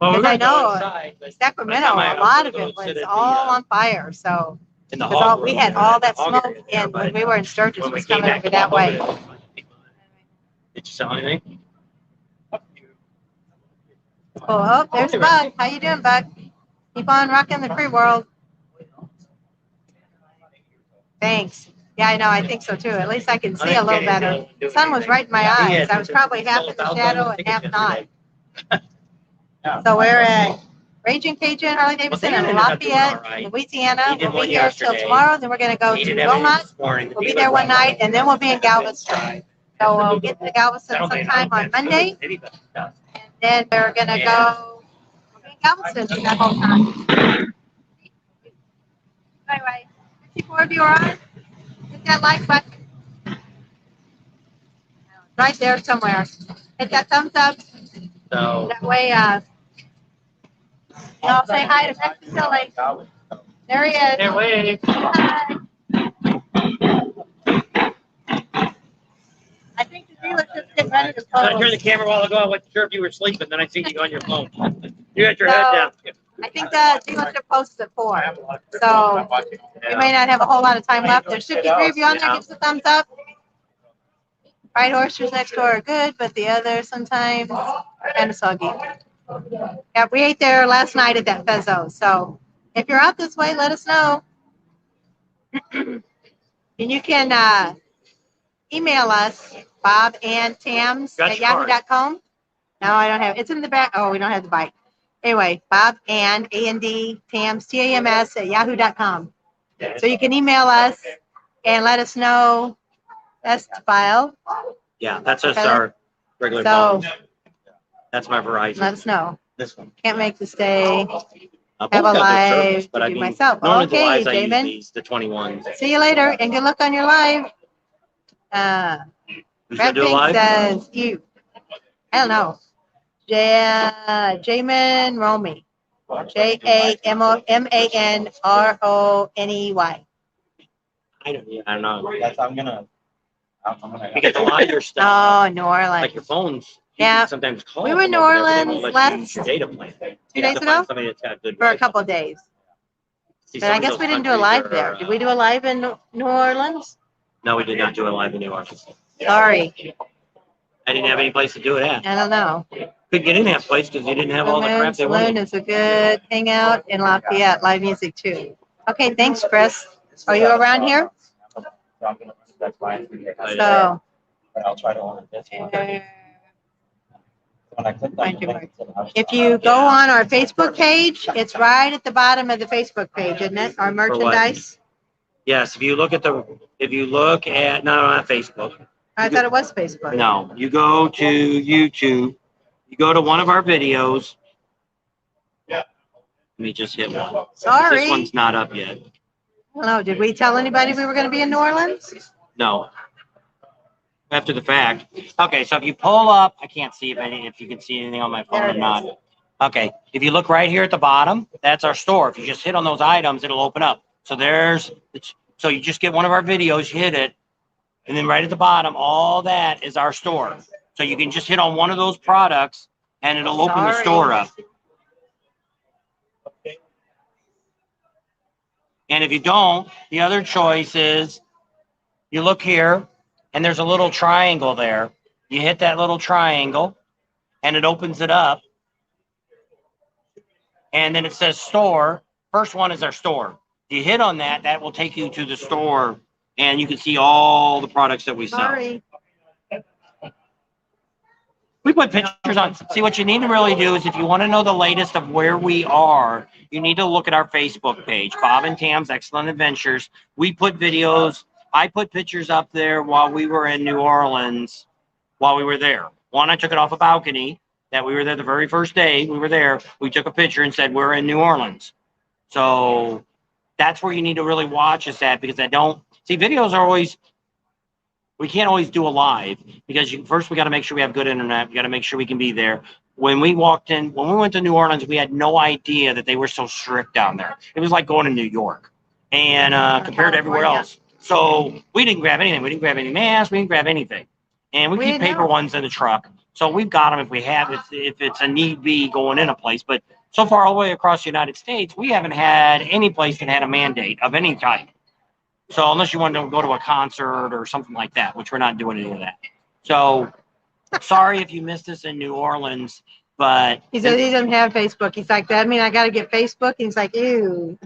Well, Because I know inside, Sacramento, a lot of it was all on fire. So in the we had all that smoke, and when we were in Sturgis, it was coming over that way. Did you sell anything? Oh, there's Bug. How you doing, Bug? Keep on rocking the free world. Thanks. Yeah, I know. I think so too. At least I can see a little better. The sun was right in my eyes. I was probably half in the shadow and half not. So we're at Raging Cajun, Harley Davidson, in Lafayette, Louisiana. We'll be here till tomorrow. Then we're going to go to Beaumont. We'll be there one night, and then we'll be in Galveston. So we'll get to Galveston sometime on Monday. And then we're going to go Galveston that whole time. Anyway, 54 of you are on. Hit that like button. Right there somewhere. Hit that thumbs up. So That way, I'll say hi to Mexico. Like, there he is. hey, wait. Hi. I think the dealership's getting ready to I turned the close. camera a while ago. I wasn't sure if you were sleeping. Then I seen you on your phone. You had your head down. I think the dealership closes at 4. So we may not have a whole lot of time left. There's 53 of you on there. Give us a thumbs up. Fried oysters next door are good, but the others sometimes are kind of soggy. Yeah, we ate there last night at that Fezzo. So if you're out this way, let us know. And you can email us, bobandtams@yahoo.com. No, I don't have it. It's in the back. Oh, we don't have the bike. Anyway, Bob and A&D Tams, TAMS @yahoo.com. So you can email us and let us know. That's the file. Yeah, that's just our regular So phone. That's my Verizon. let us know. This one. Can't make this day. Both Have a got good live service, but to I do mean, myself. normally the Okay, lives I use Damon. these, the 21s. See you later and good luck on your live. Who's Red gonna do a Pink live? says you. I don't know. Jamin Romy. JAMANRONEY. I don't know. That's I'm gonna. You get the lighter stuff, Oh, New Orleans. like your phones. You Yeah. can sometimes call We were in them New over there, but they Orleans won't let you use last- your data plan. 2 days To find ago somebody that's got good for a Wi-Fi. couple of days. See, But some I of guess those we didn't do a countries live are, there. Did we do a live in New Orleans? No, we did not do a live in New Orleans. Sorry. I didn't have any place to do it at. I don't know. Couldn't get in that place because you didn't have all the Moon crap they Saloon wanted. is a good hangout in Lafayette. Live music too. Okay, thanks, Chris. Are you around here? That's fine. So, But I'll try to order this one. When I click on Find the your link, it'll- if you go on our Facebook page, it's right at the bottom of the Facebook page, isn't it? Our merchandise. Yes, if you look at no, not Facebook. I thought it was Facebook. No, you go to YouTube, you go to one of our videos. Let me just hit one. Sorry. This one's not up yet. I don't know. Did we tell anybody we were going to be in New Orleans? No. After the fact. Okay, so if you pull up, I can't see if you can see anything on my phone There or it not. is. Okay, if you look right here at the bottom, that's our store. If you just hit on those items, it'll open up. So so you just get one of our videos, you hit it, and then right at the bottom, all that is our store. So you can just hit on one of those products and it'll open the Sorry. store up. And if you don't, the other choice is you look here and there's a little triangle there. You hit that little triangle and it opens it up. And then it says store. First one is our store. If you hit on that, that will take you to the store and you can see all the products that we sell. Sorry. We put pictures on. See, what you need to really do is if you want to know the latest of where we are, you need to look at our Facebook page, Bob and Tam's Excellent Adventures. We put videos. I put pictures up there while we were in New Orleans, while we were there. One, I took it off a balcony that we were there the very first day we were there. We took a picture and said, we're in New Orleans. So that's where you need to really watch us at, because videos are always, we can't always do a live because first we got to make sure we have good internet. We got to make sure we can be there. When we went to New Orleans, we had no idea that they were so strict down there. It was like going to New York and compared to everywhere else. So we didn't grab anything. We didn't grab any masks. We didn't grab anything. And we keep paper ones in the truck. So we've got them if we have, if it's a need be going in a place. But so far all the way across the United States, we haven't had any place that had a mandate of any type. So unless you want to go to a concert or something like that, which we're not doing any of that. So sorry if you missed us in New Orleans, but He said he doesn't have Facebook. He's like, that mean I got to get Facebook? He's like, ew.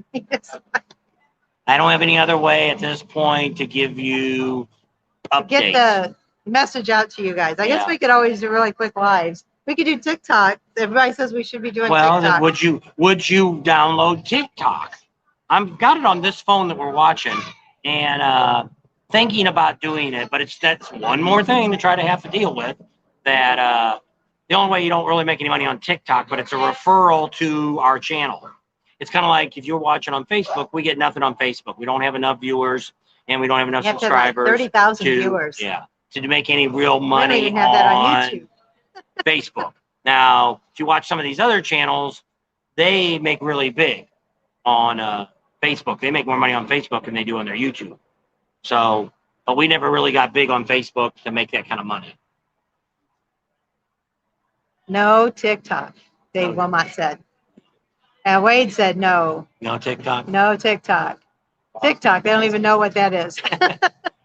I don't have any other way at this point to give you updates. Get the message out to you guys. I guess Yeah. we could always do really quick lives. We could do TikTok. Everybody says we should be doing Well, then TikTok. would you download TikTok? I've got it on this phone that we're watching and thinking about doing it, but that's one more thing to try to have to deal with that The only way you don't really make any money on TikTok, but it's a referral to our channel. It's kind of like if you're watching on Facebook, we get nothing on Facebook. We don't have enough viewers and we don't have enough You have to have like subscribers 30,000 to, viewers. yeah, to make any real We don't money even have that on on YouTube. Facebook. Now, if you watch some of these other channels, they make really big on Facebook. They make more money on Facebook than they do on their YouTube. So, but we never really got big on Facebook to make that kind of money. No TikTok, Dave Wilmot said. And Wade said no. No TikTok? No TikTok. TikTok, they don't even know what that is.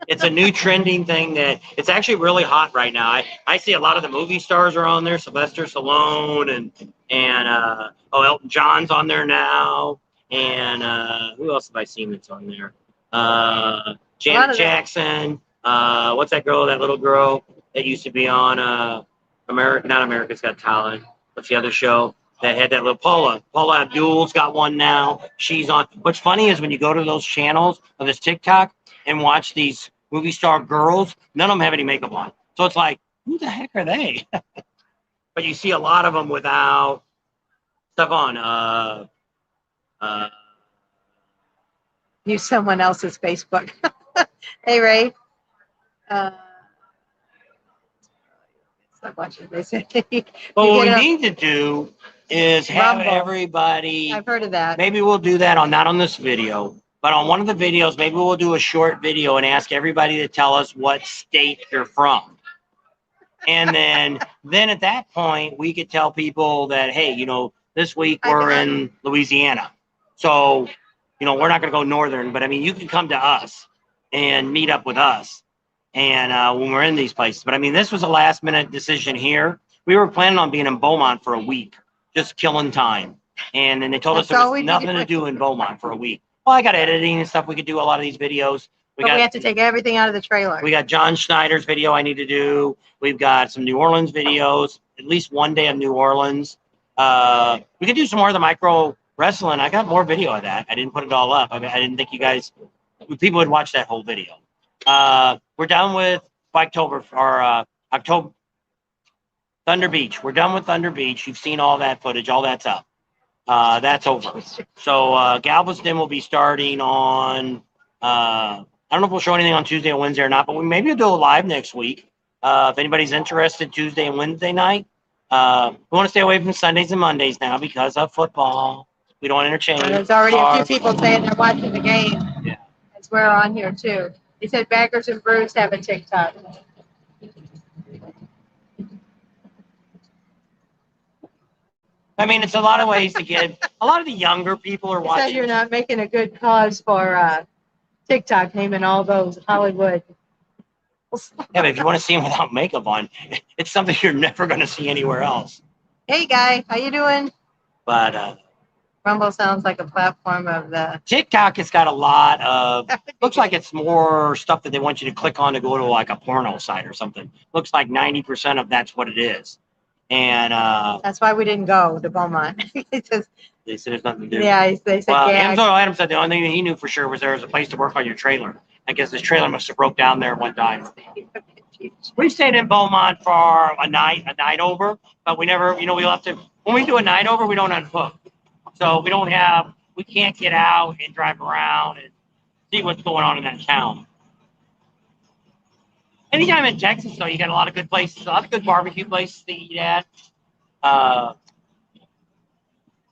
It's a new trending thing that it's actually really hot right now. I see a lot of the movie stars are on there. Sylvester Stallone and Elton John's on there now. And who else have I seen that's on there? Janet Jackson. What's that girl? That little girl that used to be on not America's Got Talent. What's the other show that had that little Paula Abdul's got one now. She's on. What's funny is when you go to those channels on this TikTok and watch these movie star girls, none of them have any makeup on. So it's like, who the heck are they? But you see a lot of them without stuff on. Use someone else's Facebook. Hey, Ray. Stop watching this. Well, what we need to do is have Rumble. everybody. I've heard of that. Maybe we'll do that on not on this video, but on one of the videos. Maybe we'll do a short video and ask everybody to tell us what state you're from, and then at that point we could tell people that, hey, this week we're in Louisiana, so we're not going to go northern, but I mean you can come to us and meet up with us. And when we're in these places, but I mean, this was a last minute decision here. We were planning on being in Beaumont for a week, just killing time. And then they told us there was nothing to do in Beaumont for a week. Well, I got editing and stuff. We could do a lot of these videos. We have to take everything out of the trailer. We got John Schneider's video I need to do. We've got some New Orleans videos, at least one day of New Orleans. We could do some more of the micro wrestling. I got more video of that. I didn't put it all up. I didn't think people would watch that whole video. We're done with October or October Thunder Beach. We're done with Thunder Beach. You've seen all that footage. All that's up. That's over. So Galveston will be starting on. I don't know if we'll show anything on Tuesday or Wednesday or not, but maybe we'll do a live next week. If anybody's interested, Tuesday and Wednesday night. We want to stay away from Sundays and Mondays now because of football. We don't interchange. There's already a few people saying they're watching the game. Yeah. As we're on here too. He said Baggers and Brews have a TikTok. I mean, it's a lot of ways to get. A lot of the younger people are He watching. said you're not making a good cause for TikTok, naming all those Hollywood. Yeah, but if you want to see them without makeup on, it's something you're never going to see anywhere else. Hey, guy, how you doing? But Rumble sounds like a platform of the. TikTok has got a lot of. Looks like it's more stuff that they want you to click on to go to like a porno site or something. Looks like 90% of that's what it is. And that's why we didn't go to Beaumont. they said there's nothing to do. Yeah, they said Adam said the only thing that he knew for sure was there was a place to work on your trailer. I guess this trailer must have broke down there one time. We stayed in Beaumont for a night over, but we never, we'll have to, when we do a night over, we don't unhook. So we can't get out and drive around and see what's going on in that town. Anytime in Texas, though, you got a lot of good places, a lot of good barbecue places to eat at.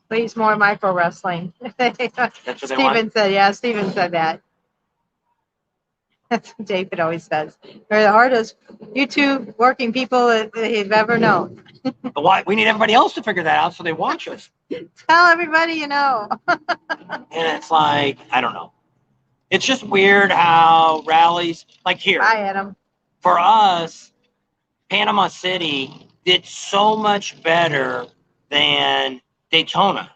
Please, more micro wrestling. Steven said, yeah, Steven said that. That's what David always says. They're the hardest YouTube working people that he's ever known. But why? We need everybody else to figure that out so they watch us. Tell everybody you know. And it's like, I don't know. It's just weird how rallies, like here. Hi, Adam. For us, Panama City did so much better than Daytona.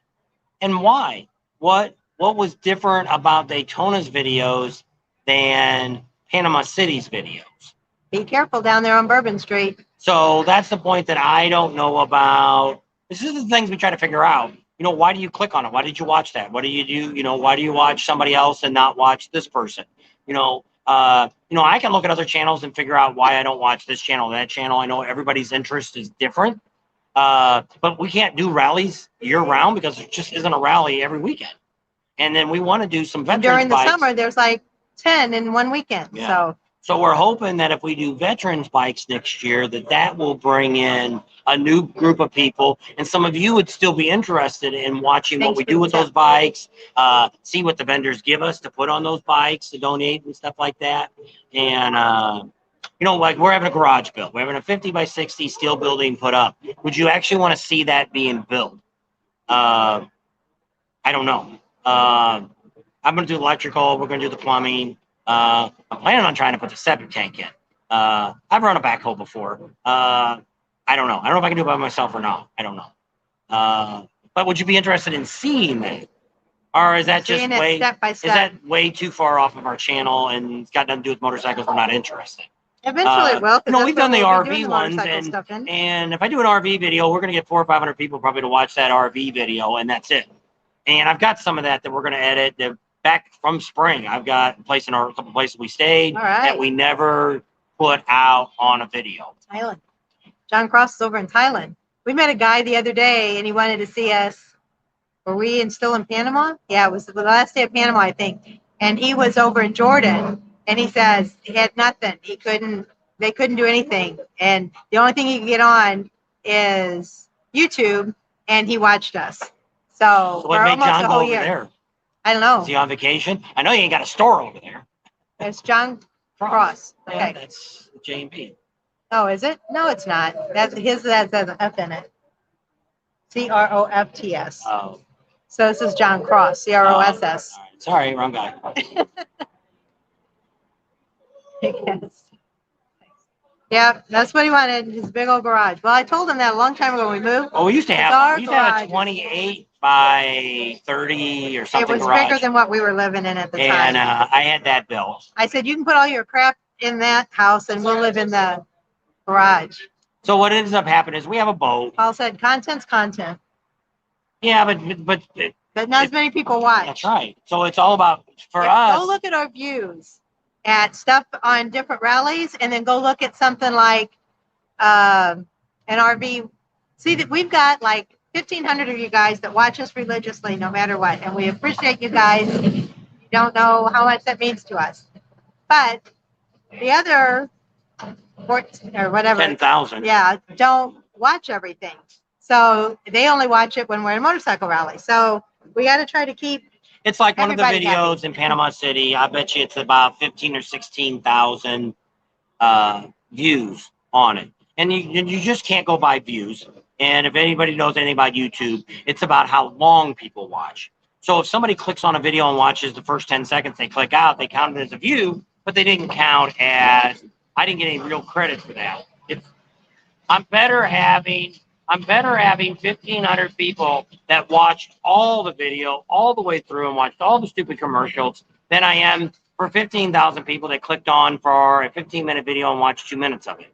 And why? What was different about Daytona's videos than Panama City's videos? Be careful down there on Bourbon Street. So that's the point that I don't know about. This is the things we try to figure out. Why do you click on it? Why did you watch that? What do you do? Why do you watch somebody else and not watch this person? I can look at other channels and figure out why I don't watch this channel or that channel. I know everybody's interest is different. But we can't do rallies year round because there just isn't a rally every weekend. And then we want to do some veterans During the bikes. summer, there's like 10 in one weekend. Yeah. So we're hoping that if we do veterans bikes next year, that will bring in a new group of people, and some of you would still be interested in watching what we do with those bikes, see what the vendors give us to put on those bikes, to donate and stuff like that. And you know, like we're having a garage built. We're having a 50 by 60 steel building put up. Would you actually want to see that being built? I don't know. I'm going to do electrical. We're going to do the plumbing. I'm planning on trying to put the septic tank in. I've run a backhoe before. I don't know. I don't know if I can do it by myself or not. I don't know. But would you be interested in seeing that? Or is that just way, step by step. Is that way too far off of our channel and it's got nothing to do with motorcycles? We're not interested. Eventually it will. No, we've done the RV ones, and if I do an RV video, we're going to get 400 or 500 people probably to watch that RV video, and that's it. And I've got some of that we're going to edit. They're back from spring. I've got a couple places we stayed that we never put out on a video. Thailand. John Cross is over in Thailand. We met a guy the other day, and he wanted to see us. Were we still in Panama? Yeah, it was the last day of Panama, I think. And he was over in Jordan, and he says he had nothing. They couldn't do anything. And the only thing he could get on is YouTube, and he watched us. So what made John go over there? I don't know. Is he on vacation? I know you ain't got a store over there. It's John Cross. Okay. Yeah, that's J&P. Oh, is it? No, it's not. That's his. That has an F in it. CROFTS. Oh. So this is John Cross. CROSS. Right. Sorry, wrong guy. Yes. Yeah, that's what he wanted. His big old garage. Well, I told him that a long time ago when we moved. Oh, we used to have a 28 by 30 or something. It was bigger than what we were living in at the time. And I had that built. I said, you can put all your crap in that house and we'll live in the garage. So what ends up happening is we have a boat. Paul said, content's content. Yeah, but not as many people watch. That's right. So it's all about, for us. Go look at our views at stuff on different rallies, and then go look at something like an RV. See that we've got like 1,500 of you guys that watch us religiously no matter what, and we appreciate you guys. You don't know how much that means to us. But the other 14 or whatever 10,000, don't watch everything. So they only watch it when we're in a motorcycle rally. So we got to try to keep. It's like one of the videos in Panama City. I bet you it's about 15 or 16,000 views on it, and you just can't go by views. And if anybody knows anything about YouTube, it's about how long people watch. So if somebody clicks on a video and watches the first 10 seconds, they click out, they count it as a view, but they didn't count as, I didn't get any real credit for that. I'm better having 1,500 people that watched all the video all the way through and watched all the stupid commercials than I am for 15,000 people that clicked on for a 15-minute video and watched 2 minutes of it.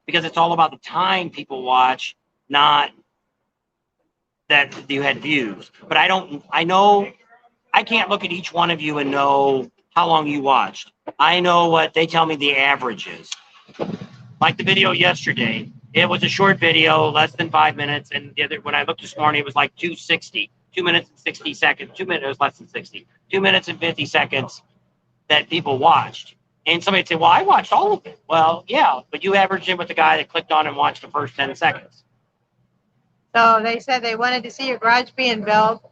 Because it's all about the time people watch, not that you had views. But I can't look at each one of you and know how long you watched. I know what they tell me the average is. Like the video yesterday, it was a short video, less than 5 minutes. And when I looked this morning, it was like 2:60, 2 minutes and 60 seconds. 2 minutes, it was less than 60. 2 minutes and 50 seconds that people watched. And somebody said, well, I watched all of it. Well, yeah, but you averaged it with the guy that clicked on and watched the first 10 seconds. So they said they wanted to see your garage being built.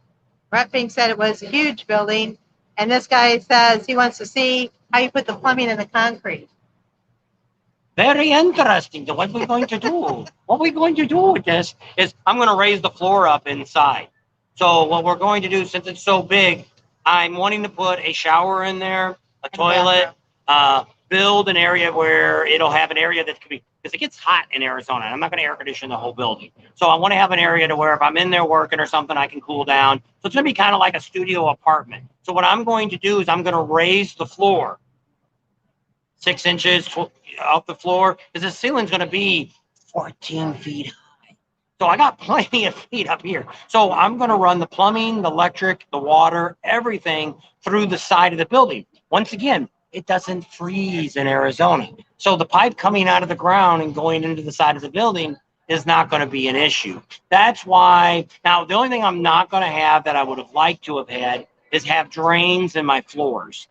Brett Fink said it was a huge building. And this guy says he wants to see how you put the plumbing in the concrete. Very interesting. What we're going to do? What we're going to do with this is I'm going to raise the floor up inside. So what we're going to do, since it's so big, I'm wanting to put a shower in there, a toilet, build an area where it'll have an area that could be, because it gets hot in Arizona. I'm not going to air condition the whole building. So I want to have an area to where if I'm in there working or something, I can cool down. So it's going to be kind of like a studio apartment. So what I'm going to do is I'm going to raise the floor 6 inches off the floor, because the ceiling's going to be 14 feet high. So I got plenty of feet up here. So I'm going to run the plumbing, the electric, the water, everything through the side of the building. Once again, it doesn't freeze in Arizona. So the pipe coming out of the ground and going into the side of the building, is not going to be an issue. That's why, now the only thing I'm not going to have that I would have liked to have had is have drains in my floors.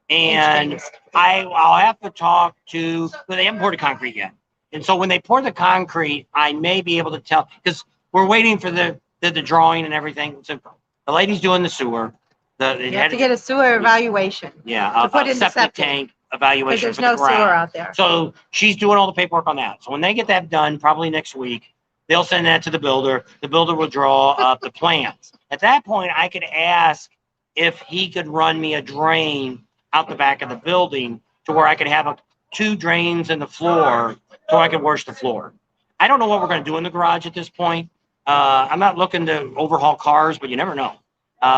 And I'll have to talk to, but they haven't poured the concrete yet. And so when they pour the concrete, I may be able to tell, because we're waiting for the drawing and everything. So the lady's doing the sewer. You have to get a sewer evaluation. Yeah, to put in the septic tank evaluation. Because there's no sewer out there. So she's doing all the paperwork on that. So when they get that done, probably next week, they'll send that to the builder. The builder will draw up the plans. At that point, I could ask if he could run me a drain out the back of the building to where I could have 2 drains in the floor so I could wash the floor. I don't know what we're going to do in the garage at this point. I'm not looking to overhaul cars, but you never know.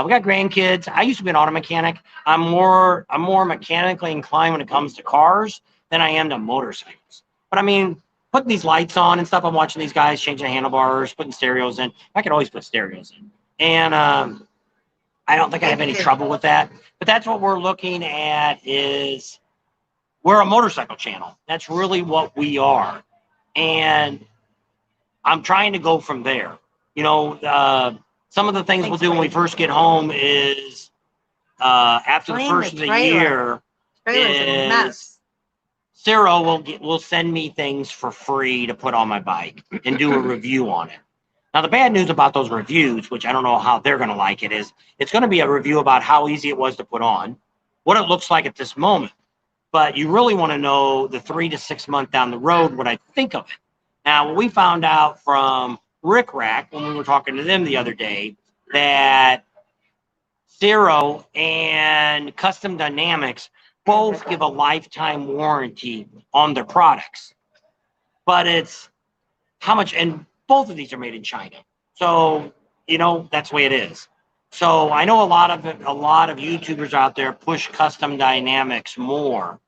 We got grandkids. I used to be an auto mechanic. I'm more mechanically inclined when it comes to cars than I am to motorcycles. But I mean, putting these lights on and stuff, I'm watching these guys changing handlebars, putting stereos in. I could always put stereos in. And I don't think I have any trouble with that. But that's what we're looking at is we're a motorcycle channel. That's really what we are. And I'm trying to go from there. You know, some of the things we'll do when we first get home is after the first of the year is Sarah will send me things for free to put on my bike and do a review on it. Now, the bad news about those reviews, which I don't know how they're going to like it, is it's going to be a review about how easy it was to put on, what it looks like at this moment. But you really want to know the 3 to 6 month down the road what I think of it. Now, what we found out from Rick Rack when we were talking to them the other day, that Zero and Custom Dynamics both give a lifetime warranty on their products. But it's how much, and both of these are made in China. So, you know, that's the way it is. So I know a lot of YouTubers out there push Custom Dynamics more.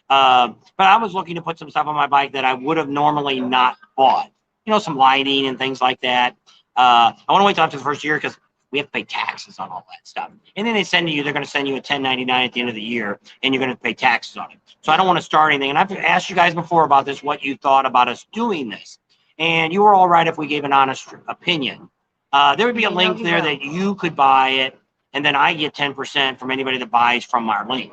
But I was looking to put some stuff on my bike that I would have normally not bought. You know, some lighting and things like that. I want to wait till after the first year because we have to pay taxes on all that stuff. And then they're going to send you a 1099 at the end of the year, and you're going to pay taxes on it. So I don't want to start anything. And I've asked you guys before about this, what you thought about us doing this. And you were all right if we gave an honest opinion. There would be a link there that you could buy it, and then I get 10% from anybody that buys from our link.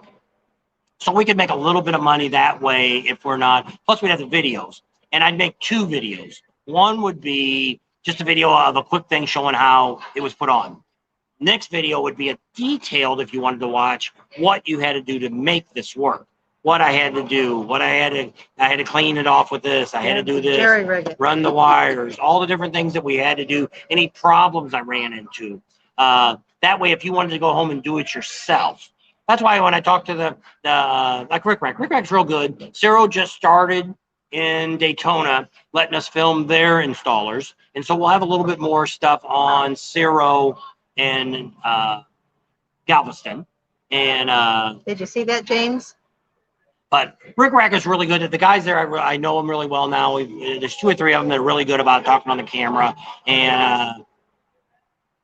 So we could make a little bit of money that way if we're not. Plus, we'd have the videos. And I'd make 2 videos. One would be just a video of a quick thing showing how it was put on. Next video would be a detailed, if you wanted to watch, what you had to do to make this work. What I had to do, I had to clean it off with this. I had to do this, run the wires, all the different things that we had to do, any problems I ran into. That way, if you wanted to go home and do it yourself. That's why when I talk to like Rick Rack's real good. Ciro just started in Daytona, letting us film their installers. And so we'll have a little bit more stuff on Ciro and Galveston. And did you see that, James? But Rick Rack is really good. The guys there, I know them really well now. There's 2 or 3 of them that are really good about talking on the camera. And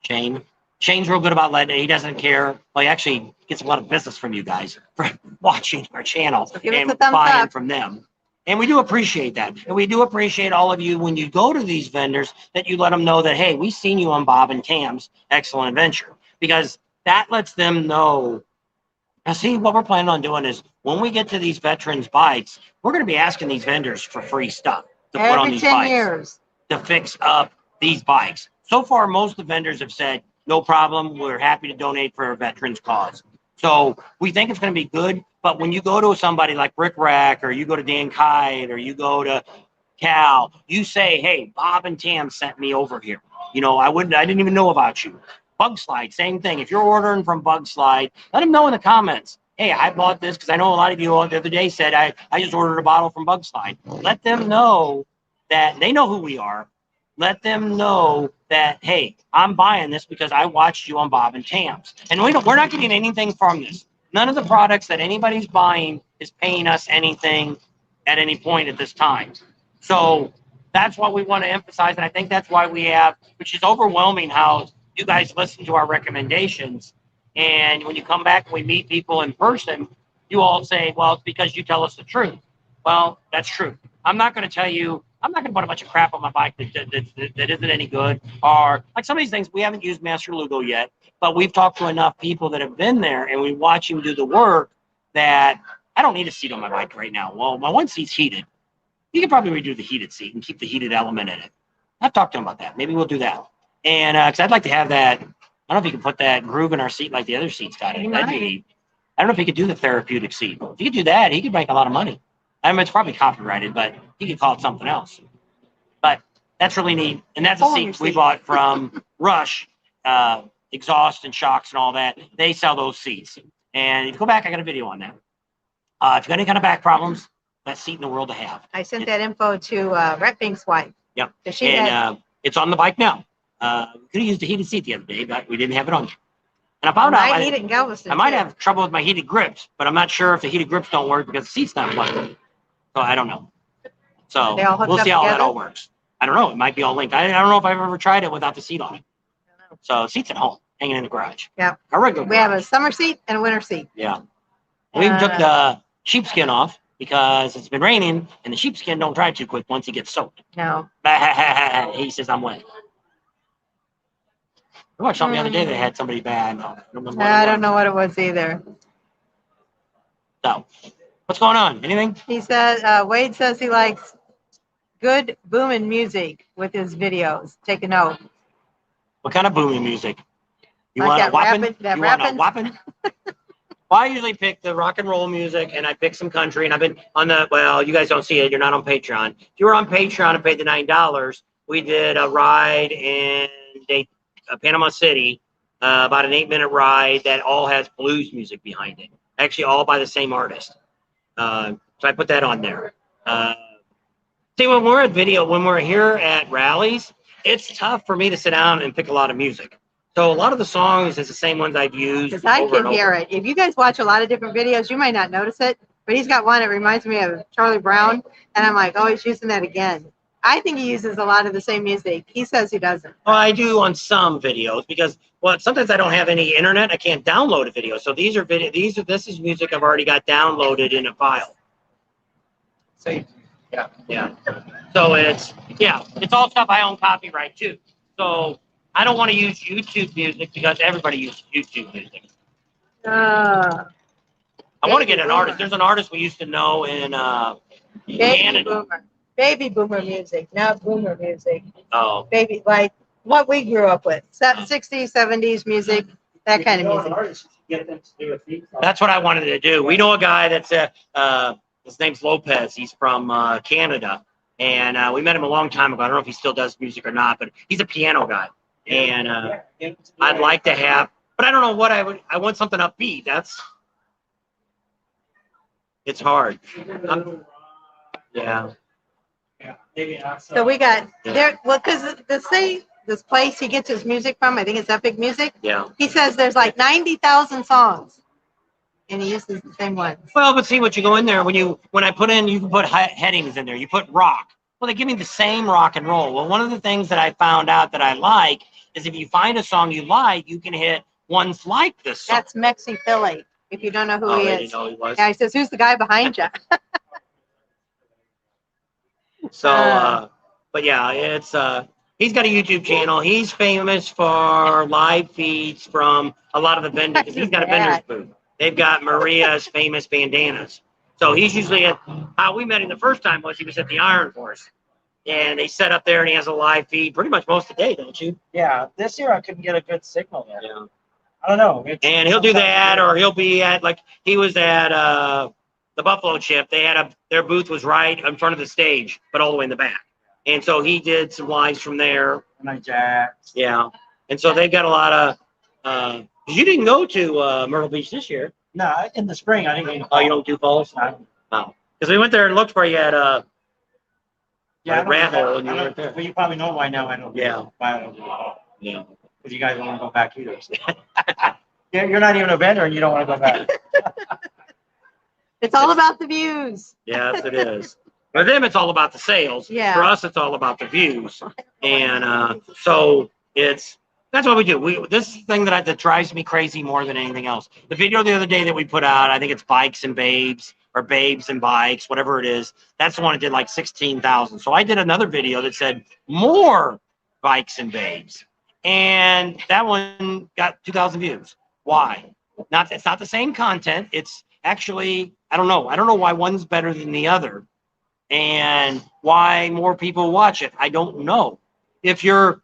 Shane's real good about letting. He doesn't care. Well, he actually gets a lot of business from you guys for watching our channel and buying from them. And we do appreciate that. And we do appreciate all of you when you go to these vendors that you let them know that, hey, we've seen you on Bob and Tam's Excellent Adventure. Because that lets them know. Now, see, what we're planning on doing is when we get to these veterans bikes, we're going to be asking these vendors for free stuff to put on these bikes to fix up these bikes. So far, most of the vendors have said, no problem. We're happy to donate for a veterans cause. So we think it's going to be good. But when you go to somebody like Rick Rack, or you go to Dan Kite, or you go to Cal, you say, hey, Bob and Tam sent me over here. You know, I didn't even know about you. Bug Slide, same thing. If you're ordering from Bug Slide, let them know in the comments. Hey, I bought this because I know a lot of you the other day said I just ordered a bottle from Bug Slide. Let them know that they know who we are. Let them know that, hey, I'm buying this because I watched you on Bob and Tam's. And we're not getting anything from this. None of the products that anybody's buying is paying us anything at any point at this time. So that's what we want to emphasize. And I think that's why we have, which is overwhelming how you guys listen to our recommendations. And when you come back and we meet people in person, you all say, well, it's because you tell us the truth. Well, that's true. I'm not going to tell you I'm not going to put a bunch of crap on my bike that isn't any good. Or like some of these things, we haven't used Master Lugo yet, but we've talked to enough people that have been there and we watch him do the work that I don't need a seat on my bike right now. Well, my one seat's heated. You could probably redo the heated seat and keep the heated element in it. I've talked to him about that. Maybe we'll do that. And because I'd like to have that, I don't know if you can put that groove in our seat like the other seats got it. That'd be, I don't know if he could do the therapeutic seat. If he could do that, he could make a lot of money. I mean, it's probably copyrighted, but he could call it something else. But that's really neat. And that's a seat we bought from Rush, exhaust and shocks and all that. They sell those seats. And if you go back, I got a video on that. If you got any kind of back problems, best seat in the world to have. I sent that info to Rhett Bink's wife. Yep. And it's on the bike now. We could have used a heated seat the other day, but we didn't have it on. And I found out I need it in Galveston. I might have trouble with my heated grips, but I'm not sure if the heated grips don't work because the seat's not plugged. So I don't know. So we'll see how that all works. I don't know. It might be all linked. I don't know if I've ever tried it without the seat on it. So seat's at home, hanging in the garage. Yeah. A regular We have a summer seat and a winter seat. Yeah. We even took the sheepskin off because it's been raining and the sheepskin don't dry too quick once it gets soaked. No. He says I'm wet. I watched something the other day that had somebody bad. I don't know what it was either. So, what's going on? Anything? He said, Wade says he likes good booming music with his videos. Take a note. What kind of booming music? You Like want a whopping? that You want a rapping? whopping? Well, I usually pick the rock and roll music and I pick some country. And I've been on the, well, you guys don't see it. You're not on Patreon. If you were on Patreon and paid the $9, we did a ride in Panama City, about an 8-minute ride that all has blues music behind it. Actually, all by the same artist. So I put that on there. See, when we're here at rallies, it's tough for me to sit down and pick a lot of music. So a lot of the songs is the same ones I've used. Because I can hear it. If you guys watch a lot of different videos, you might not notice it, but he's got one that reminds me of Charlie Brown, and I'm like, oh, he's using that again. I think he uses a lot of the same music. He says he doesn't. Well, I do on some videos because, well, sometimes I don't have any internet. I can't download a video. So this is music I've already got downloaded in a file. So, Yeah. So it's all stuff I own copyright too. So I don't want to use YouTube music because everybody uses YouTube music. I want to get an artist. There's an artist we used to know in Canada. Baby boomer music, not boomer music. Oh. Baby, like what we grew up with. 60s, 70s music, that kind of music. That's what I wanted to do. We know a guy that's his name's Lopez. He's from Canada, and we met him a long time ago. I don't know if he still does music or not, but he's a piano guy. And I'd like to have, but I don't know what I want something upbeat. It's hard. Yeah. So we got there, well, because this place he gets his music from, I think it's Epic Music. Yeah. He says there's like 90,000 songs, and he uses the same ones. Well, but see what you go in there when I put in, you can put headings in there. You put rock. Well, they give me the same rock and roll. Well, one of the things that I found out that I like is if you find a song you like, you can hit ones like this song. That's Mexi Philly. If you don't know who he I is, didn't know he was. yeah, he says, "Who's the guy behind you?" So, but yeah, it's he's got a YouTube channel. He's famous for live feeds from a lot of the vendors. He's got a vendor's booth. They've got Maria's famous bandanas. So he's usually how we met him the first time was he was at the Iron Horse. And they set up there and he has a live feed pretty much most of the day, don't you? yeah, this year I couldn't get a good signal there. Yeah. I don't know. And he'll do that, or he'll be at, like, he was at the Buffalo Chip. They had their booth was right in front of the stage, but all the way in the back. And so he did some lives from there. And I jacked. Yeah. And so they've got a lot of, you didn't go to Myrtle Beach this year. No, in the spring I didn't. Oh, you don't do falls? No. No. Because we went there and looked for you at Yeah, I don't Rat know. Hole, and you I don't- weren't there. Well, you probably know why now. I don't. Yeah. Why I don't do it. Yeah. Because you guys don't want to go back either. You're not even a vendor and you don't want to go back. It's all about the views. Yes, it is. For them, it's all about the sales. Yeah. For us, it's all about the views. And so that's what we do. This thing that drives me crazy more than anything else. The video the other day that we put out, I think it's Bikes and Babes. or babes and bikes, whatever it is. That's the one that did like 16,000. So I did another video that said more bikes and babes, and that one got 2,000 views. Why? It's not the same content. It's actually, I don't know why one's better than the other, and why more people watch it. I don't know. If you're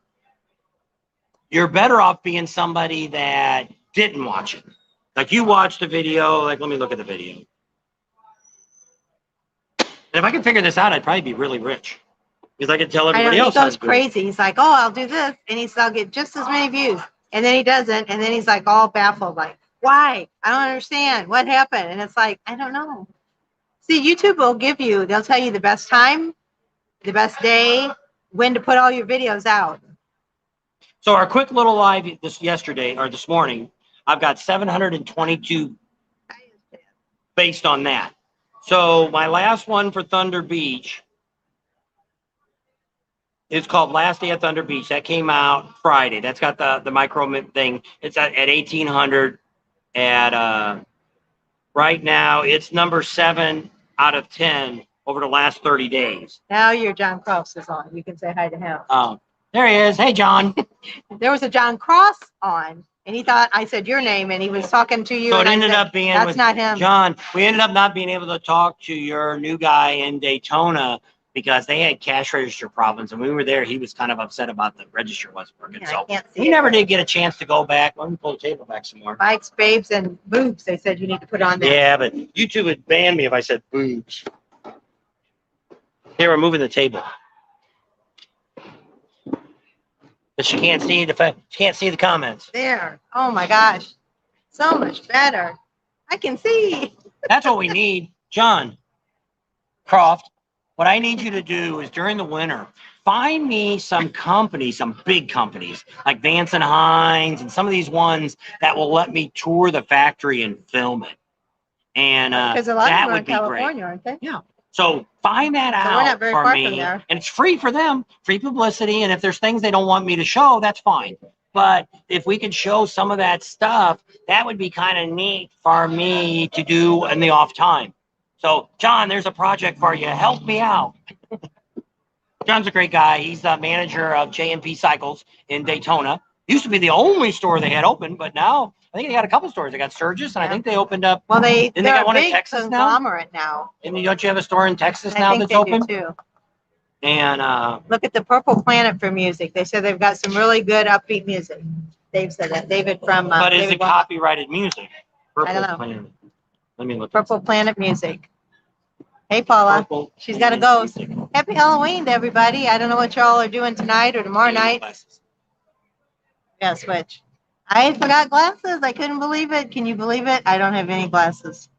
better off being somebody that didn't watch it. Like you watched a video, like let me look at the video. And if I could figure this out, I'd probably be really rich. Because I could tell everybody else. He goes crazy. He's like, oh, I'll do this. And I'll get just as many views. And then he doesn't. And then he's like all baffled, like, why? I don't understand. What happened? And it's like, I don't know. See, YouTube will they'll tell you the best time, the best day, when to put all your videos out. So our quick little live this morning, I've got 722 based on that. So my last one for Thunder Beach is called Last Day at Thunder Beach. That came out Friday. That's got the micro thing. It's at 1,800 at right now. It's number 7 out of 10 over the last 30 days. Now your John Cross is on. You can say hi to him. Oh, there he is. Hey, John. There was a John Cross on, and he thought I said your name, and he was talking to you. So it ended up being that's not him. John, we ended up not being able to talk to your new guy in Daytona because they had cash register problems, and we were there. He was kind of upset about the register wasn't working. Yeah, so we never did get a chance to go back. Let me pull the table back some more. Bikes, babes, and boobs. They said you need to put on there. Yeah, but YouTube would ban me if I said boobs. They were moving the table. But she can't see the comments. There. Oh my gosh. So much better. I can see. That's what we need. John Croft, what I need you to do is during the winter, find me some companies, some big companies like Vance and Hines and some of these ones that will let me tour the factory and film it. And because a lot that of them are would in be California, great. aren't they? Yeah. So find that So we're not out very for far me, from there. and it's free for them, free publicity. And if there's things they don't want me to show, that's fine. But if we could show some of that stuff, that would be kind of neat for me to do in the off time. So, John, there's a project for you. Help me out. John's a great guy. He's the manager of J&P Cycles in Daytona. Used to be the only store they had open, but now I think they got a couple stores. They got Sturgis, and I think they opened up. Well, they got one in big Texas now. conglomerate now. And don't you have a store in Texas I now think that's they open? do too. And Look at the Purple Planet for music. They said they've got some really good upbeat music. Dave said that. David from. but is David it Wong- copyrighted music? I don't know. Planet. Let me look. Purple Planet music. Hey, Paula. Purple She's got to go. Happy Halloween to everybody. I don't know what y'all are doing tonight or tomorrow night. Yeah, switch. I forgot glasses. I couldn't believe it. Can you believe it? I don't have any glasses.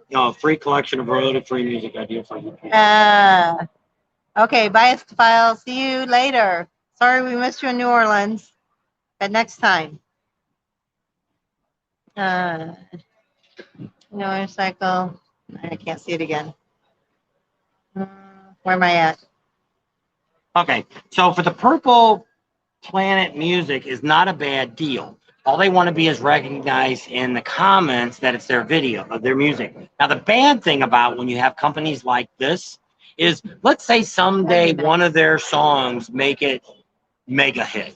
No, free collection of royalty-free music idea for you. Okay, bias file. See you later. Sorry we missed you in New Orleans. But next time. Motorcycle. I can't see it again. Where am I at? Okay, so for the Purple Planet music is not a bad deal. All they want to be is recognized in the comments that it's their video of their music. Now, the bad thing about when you have companies like this is, let's say someday one of their songs make it mega hit,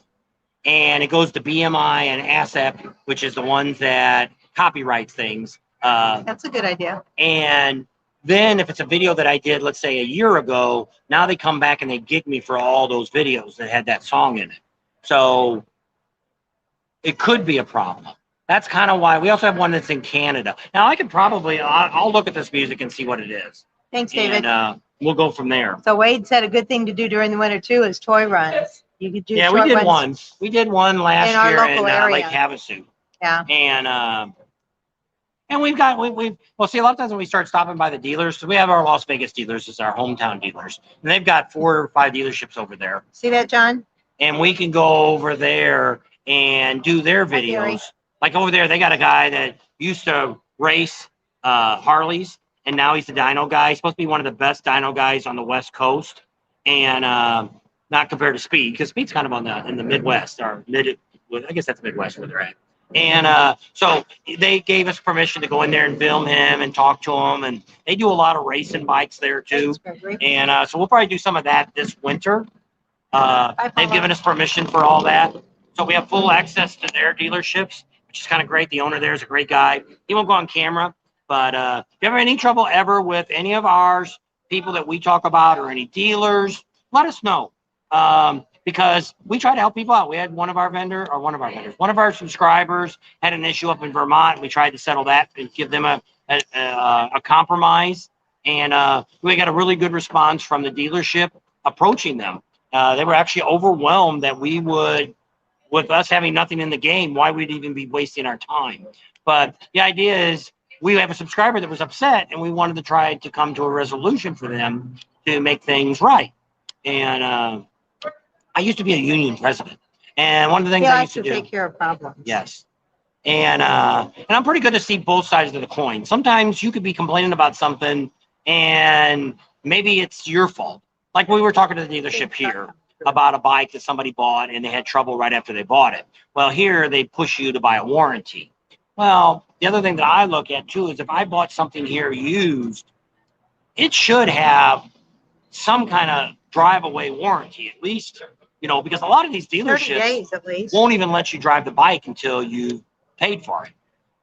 and it goes to BMI and ASAP, which is the ones that copyrights things. That's a good idea. And then if it's a video that I did, let's say a year ago, now they come back and they gig me for all those videos that had that song in it. So it could be a problem. That's kind of why we also have one that's in Canada. Now I could probably, I'll look at this music and see what it is. Thanks, David. And we'll go from there. So Wade said a good thing to do during the winter too is toy runs. You could do Yeah, we short did runs. one. We did one last In our year in local area. Lake Havasu. Yeah. And we've got, well, see, a lot of times when we start stopping by the dealers, so we have our Las Vegas dealers as our hometown dealers, and they've got 4 or 5 dealerships over there. See that, John? And we can go over there and do their Hi, Gary. videos. Like over there, they got a guy that used to race Harleys, and now he's the dyno guy. He's supposed to be one of the best dyno guys on the West Coast, and not compared to Speed, because Speed's kind of in the Midwest, or I guess that's Midwest where they're at. And so they gave us permission to go in there and film him and talk to him. And they do a lot of racing bikes there too. And so we'll probably do some of that this winter. They've given us permission for all that. So we have full access to their dealerships, which is kind of great. The owner there is a great guy. He won't go on camera, but if you ever have any trouble ever with any of ours, people that we talk about, or any dealers, let us know. Because we try to help people out. We had one of our subscribers had an issue up in Vermont. And we tried to settle that and give them a compromise. And we got a really good response from the dealership approaching them. They were actually overwhelmed that we would, with us having nothing in the game, why we'd even be wasting our time. But the idea is we have a subscriber that was upset, and we wanted to try to come to a resolution for them to make things right. And I used to be a union president, and one of the things I used to do, take care of problems. Yes. And I'm pretty good to see both sides of the coin. Sometimes you could be complaining about something, and maybe it's your fault. Like we were talking to the dealership here about a bike that somebody bought, and they had trouble right after they bought it. Well, here they push you to buy a warranty. Well, the other thing that I look at too is if I bought something here used, it should have some kind of drive-away warranty, at least, because a lot of these 30 dealerships days at least. won't even let you drive the bike until you paid for it.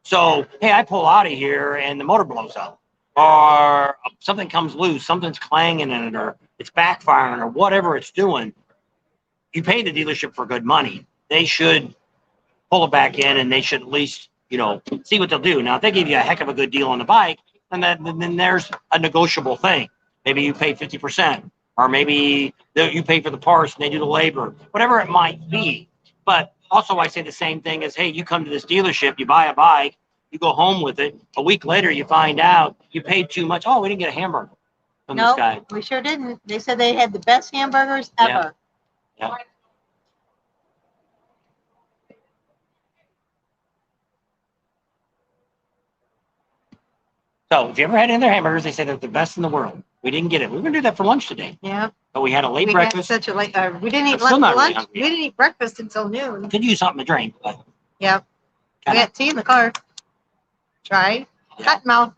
So, hey, I pull out of here and the motor blows up, or something comes loose, something's clanging in it, or it's backfiring, or whatever it's doing. You pay the dealership for good money. They should pull it back in, and they should at least, see what they'll do. Now, if they give you a heck of a good deal on the bike, then there's a negotiable thing. Maybe you pay 50%, or maybe you pay for the parts and they do the labor, whatever it might be. But also I say the same thing as, hey, you come to this dealership, you buy a bike, you go home with it. A week later, you find out you paid too much. Oh, we didn't get a hamburger from this guy. We sure didn't. They said they had the best hamburgers ever. Yeah. So if you ever had any of their hamburgers, they say they're the best in the world. We didn't get it. We were going to do that for lunch today. Yeah. But we had a late breakfast. Had such a late, we didn't eat Still not really lunch. hungry. We didn't eat breakfast until noon. Could use something to drink, but Yep. We had tea in the car. Try. Yeah. Cut mouth.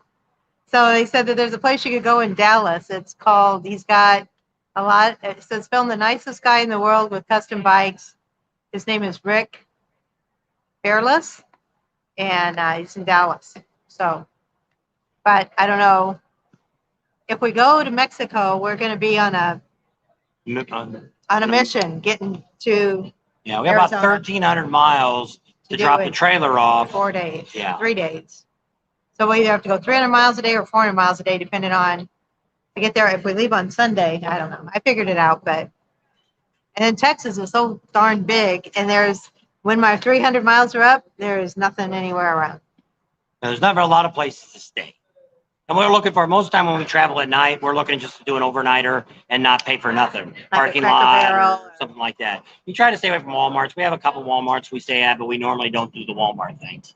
So they said that there's a place you could go in Dallas. It's called, he's got a lot, it says film the nicest guy in the world with custom bikes. His name is Rick Fearless, and he's in Dallas. So, but I don't know. If we go to Mexico, we're going to be on a mission getting to. Yeah, we have about 1,300 miles to drop the trailer off. 4 days. Yeah. 3 days. So we either have to go 300 miles a day or 400 miles a day, depending on to get there. If we leave on Sunday, I don't know. I figured it out, but. And then Texas is so darn big, and when my 300 miles are up, there is nothing anywhere around. There's never a lot of places to stay. And we're looking for, most of the time when we travel at night, we're looking just to do an overnighter and not pay for nothing. Parking lot or something like that. We try to stay away from Walmarts. We have a couple Walmarts we stay at, but we normally don't do the Walmart things.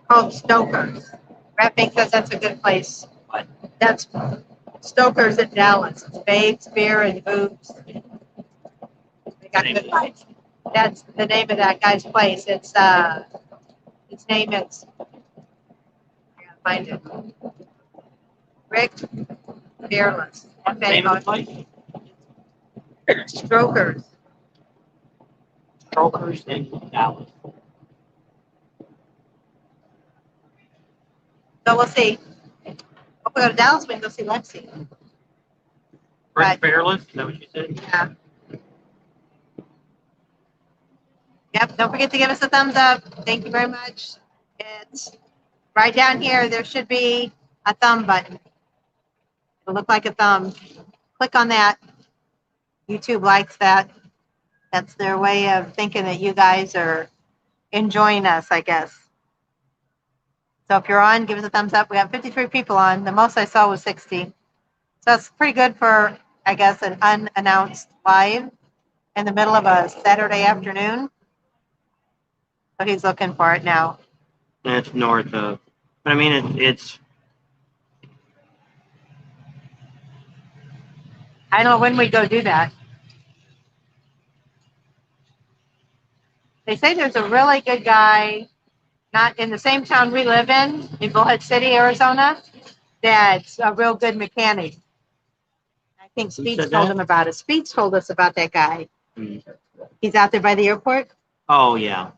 Called Stoker's. Rapping says that's a good place. What? That's Stoker's in Dallas. It's babes, beer, and boobs. They got good vibes. That's the name of that guy's place. It's his name is, I gotta find it. Rick Fearless. Name of the place? Strokers. Strokers in Dallas. So we'll see. If we go to Dallas, we can go see Lexi. Rick Fearless, is that what you said? Yeah. Yep, don't forget to give us a thumbs up. Thank you very much. It's right down here. There should be a thumb button. It'll look like a thumb. Click on that. YouTube likes that. That's their way of thinking that you guys are enjoying us, I guess. So if you're on, give us a thumbs up. We have 53 people on. The most I saw was 60. So that's pretty good for, I guess, an unannounced live in the middle of a Saturday afternoon. So he's looking for it now. It's north of, but I mean, it's I don't know when we go do that. They say there's a really good guy, not in the same town we live in Bullhead City, Arizona, that's a real good mechanic. I think Speeds told him about it. Speeds told us about that guy. He's out there by the airport. Oh, yeah.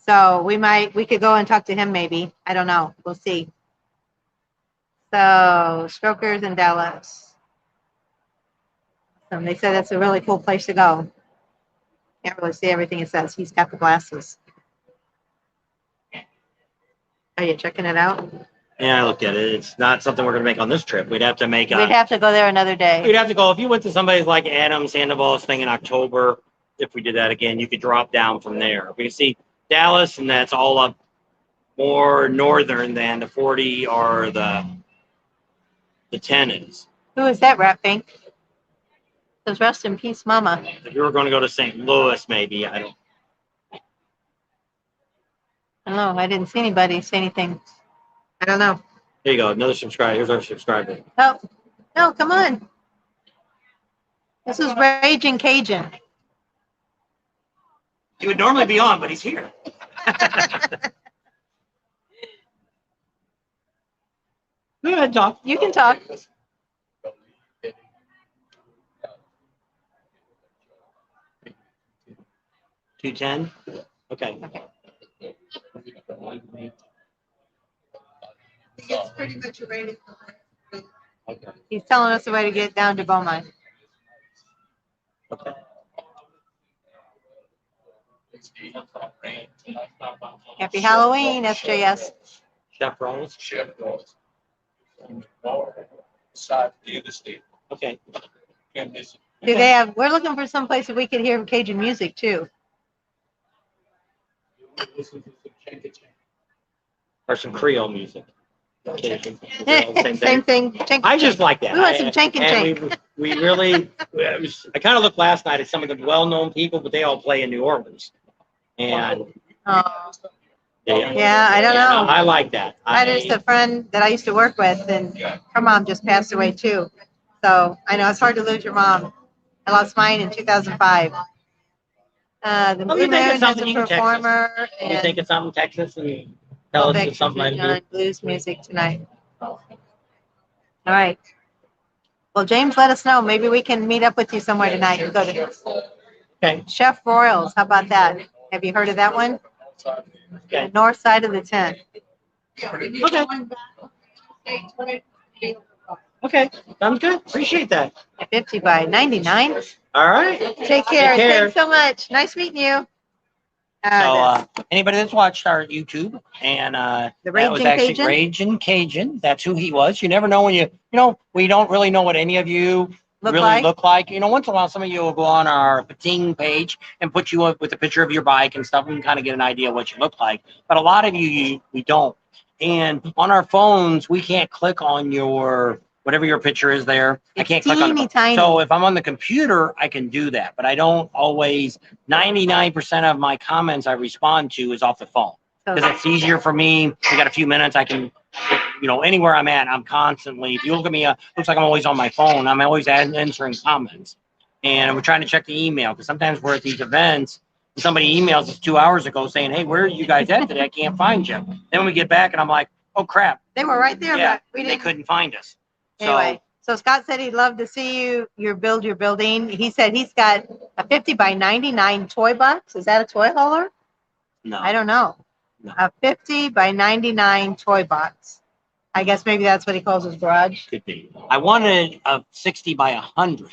So we could go and talk to him maybe. I don't know. We'll see. So Strokers in Dallas. They said that's a really cool place to go. Can't really see everything it says. He's got the glasses. Are you checking it out? Yeah, I looked at it. It's not something we're going to make on this trip. We'd have to make We'd have to go there another day. We'd have to go. If you went to somebody's like Adam Sandoval's thing in October, if we did that again, you could drop down from there. We can see Dallas, and that's all up more northern than the 40 or the 10 is. Who is that, rapping? Says rest in peace, Mama. If you were going to go to St. Louis, maybe. I don't know. I didn't see anybody say anything. I don't know. There you go. Another subscriber. Here's our subscriber. Oh, no, come on. This is Raging Cajun. He would normally be on, but he's here. Go ahead, talk. You can talk. $210? Okay. It's pretty much a rating. He's telling us the way to get down to Beaumont. Okay. Happy Halloween, SJS. Chef Rolls? Chef Rolls. Side view the state. Okay. Do they have, we're looking for some place that we could hear Cajun music too. Or some Creole music. Cajun. Same thing. I just like that. We want some chank and chank. We really, I kind of looked last night at some of the well-known people, but they all play in New Orleans. And yeah, I don't know. I like that. There's a friend that I used to work with, and her mom just passed away too. So I know it's hard to lose your mom. I lost mine in 2005. The Blue Moon is a performer. You think it's something Texas and tell us it's something like blues music tonight. All right. Well, James, let us know. Maybe we can meet up with you somewhere tonight and go to Chef Royals. How about that? Have you heard of that one? Okay. North side of the tent. Okay. Sounds good. Appreciate that. 50 by 99. All right. Take care. Thanks so much. Nice meeting you. Anybody that's watched our YouTube and that was actually Raging Cajun. That's who he was. You never know when we don't really know what any of you look like. Once in a while, some of you will go on our Pating page and put you up with a picture of your bike and stuff. We can kind of get an idea of what you look like. But a lot of you, we don't. And on our phones, we can't click on your whatever your picture is there. I can't click on it. So if I'm on the computer, I can do that. But I don't always. 99% of my comments I respond to is off the phone because it's easier for me. We got a few minutes. I can, anywhere I'm at, I'm constantly. If you look at me, looks like I'm always on my phone. I'm always answering comments, and we're trying to check the email because sometimes we're at these events. And somebody emails us 2 hours ago saying, "Hey, where are you guys at today? I can't find you." Then we get back, and I'm like, "Oh crap, they were right there, but they couldn't find us." Anyway, so Scott said he'd love to see you build your building. He said he's got a 50 by 99 toy box. Is that a toy hauler? No. I don't know. No. A 50 by 99 toy box. I guess maybe that's what he calls his garage. Could be. I wanted a 60 by 100,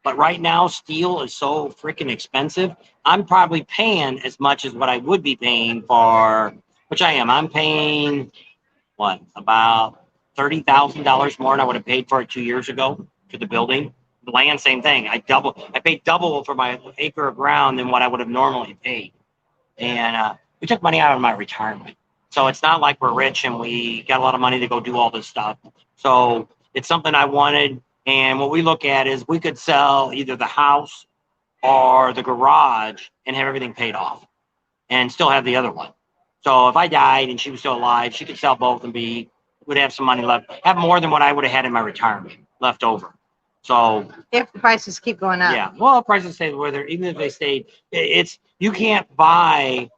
but right now steel is so freaking expensive. I'm probably paying as much as what I would be paying for, which I am. I'm paying, about $30,000 more than I would have paid for it 2 years ago for the building. The land, same thing. I paid double for my acre of ground than what I would have normally paid. And we took money out of my retirement. So it's not like we're rich and we got a lot of money to go do all this stuff. So it's something I wanted. And what we look at is we could sell either the house or the garage and have everything paid off and still have the other one. So if I died and she was still alive, she could sell both and would have some money left, have more than what I would have had in my retirement left over. So If the prices keep going up. yeah, well, prices stay where they're, even if they stayed, it's, you can't buy,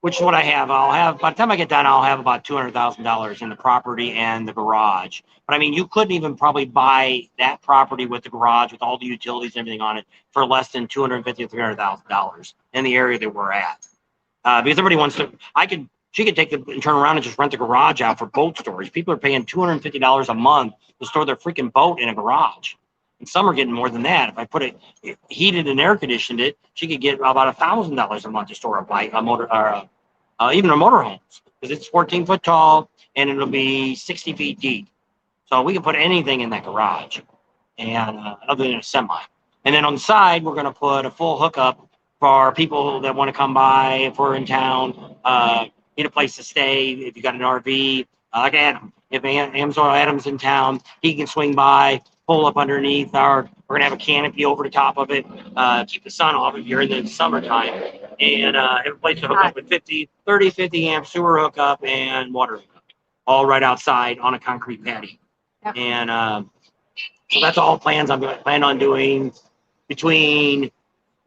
which is what I have. I'll have, by the time I get done, I'll have about $200,000 in the property and the garage. But I mean, you couldn't even probably buy that property with the garage, with all the utilities and everything on it, for less than $250,000 to $300,000 in the area that we're at. Because everybody wants to, she could take the, and turn around and just rent the garage out for boat storage. People are paying $250 a month to store their freaking boat in a garage. And some are getting more than that. If I put it heated and air conditioned it, she could get about $1,000 a month to store a motor, or even a motorhome, because it's 14 foot tall and it'll be 60 feet deep. So we can put anything in that garage, and other than a semi. And then on the side, we're going to put a full hookup for people that want to come by if we're in town, need a place to stay. If you got an RV, like Adam, if Adam's in town, he can swing by, pull up underneath our, we're gonna have a canopy over the top of it, keep the sun off if you're in the summertime, and have a place to hook up with 50 amp sewer hookup and water hookup, all right outside on a concrete patio. Yep. And so that's all plans I'm going to plan on doing between,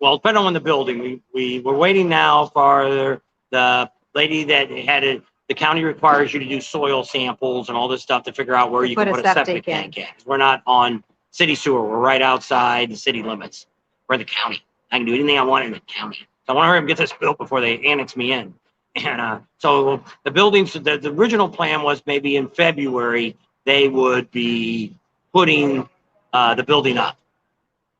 well, depending on the building. We're waiting now for the lady that had it. The county requires you to do soil samples and all this stuff to figure out where you can put a septic tank in. We're not on city sewer. We're right outside the city limits. We're in the county. I can do anything I want in the county. So I want to hurry up and get this built before they annex me in. And so the buildings, the original plan was maybe in February, they would be putting the building up.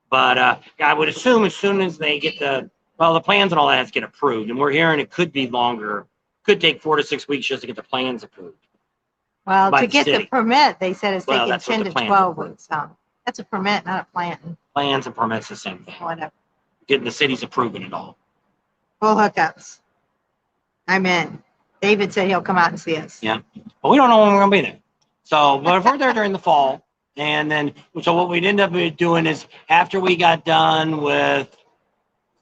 But I would assume as soon as they get the plans and all that has to get approved. And we're hearing it could be longer. Could take 4 to 6 weeks just to get the plans approved. Well, by to the get city. the permit, they said it's taking that's what 10 the to plans 12 are. weeks. So that's a permit, not a plan. Plans and permits, the same thing. Whatever. Getting the cities approving it all. Full hookups. I'm in. David said he'll come out and see us. Yeah. But we don't know when we're going to be there. So, but if we're there during the fall, and then, so what we'd end up doing is after we got done with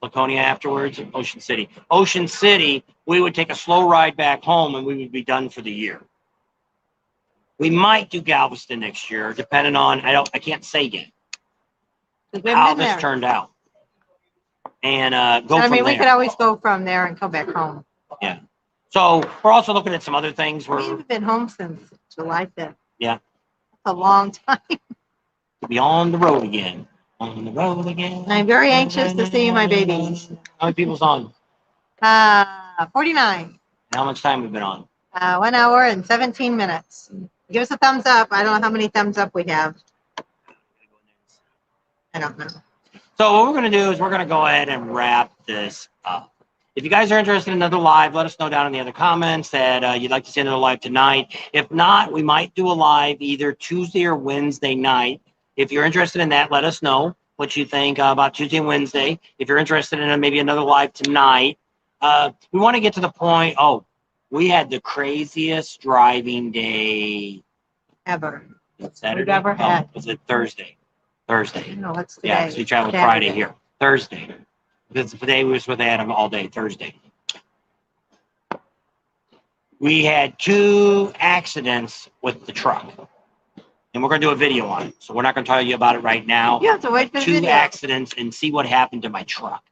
Laconia afterwards, Ocean City, we would take a slow ride back home and we would be done for the year. We might do Galveston next year, depending on, I can't say yet how this turned out. And go from there. We could always go from there and come back home. Yeah. So we're also looking at some other things. We haven't been home since July 5th. Yeah. That's a long time. To be on the road again. On the road again. I'm very anxious to see my babies. How many people's on? 49. How much time we've been on? 1 hour and 17 minutes. Give us a thumbs up. I don't know how many thumbs up we have. I don't know. So what we're going to do is we're going to go ahead and wrap this up. If you guys are interested in another live, let us know down in the other comments that you'd like to see another live tonight. If not, we might do a live either Tuesday or Wednesday night. If you're interested in that, let us know what you think about Tuesday and Wednesday. If you're interested in maybe another live tonight, we want to get to the point. Oh, we had the craziest driving day Ever. Saturday? We've ever had. Was it Thursday? Thursday. No, what's today? Yeah, because we traveled Saturday. Friday here. Thursday. Because today we was with Adam all day, Thursday. We had 2 accidents with the truck. And we're going to do a video on it. So we're not going to tell you about it right now. You have to wait for the 2 video. accidents and see what happened to my truck.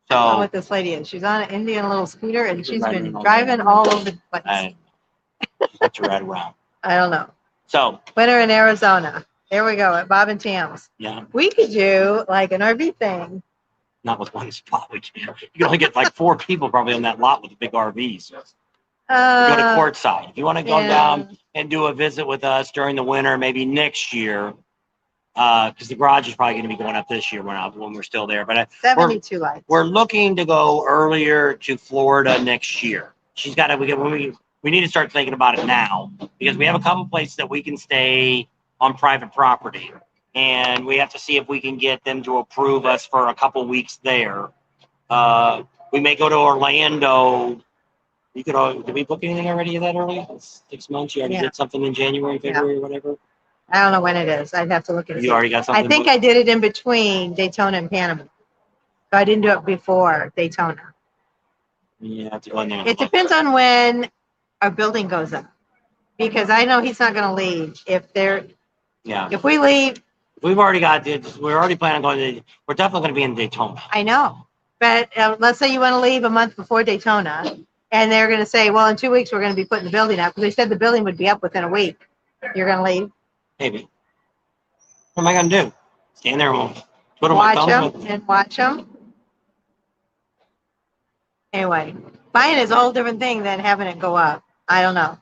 I don't know So what this lady is. She's on an Indian little scooter and she's riding been all driving day. all over the place. I have to ride around. I don't know. So, Winter in Arizona. There we go at Bob and Tam's. yeah, We could do like an RV thing. not with one spot. You can only get like 4 people probably on that lot with the big RVs. Go to courtside. If you want to go down and do a visit with us during the winter, maybe next year, because the garage is probably going to be going up this year when we're still there. But 72 lights. we're looking to go earlier to Florida next year. She's got to. We need to start thinking about it now because we have a couple places that we can stay on private property, and we have to see if we can get them to approve us for a couple weeks there. We may go to Orlando. You could. Did we book anything already that early? It's 6 months. You already did something in January, February, whatever. I don't know when it is. I'd have to look at it. You already got something. I think I did it in between Daytona and Panama. So I didn't do it before Daytona. Yeah, have to go in there. It depends on when our building goes up. Because I know he's not going to leave. If we leave We've already got this. We're already planning on going to. We're definitely going to be in Daytona. I know. But let's say you want to leave a month before Daytona, and they're going to say, well, in 2 weeks, we're going to be putting the building up. Because they said the building would be up within a week. You're going to leave. Maybe. What am I going to do? Stand there and twiddle my Watch thumbs? them and watch them. Anyway, buying is a whole different thing than having it go up. I don't know.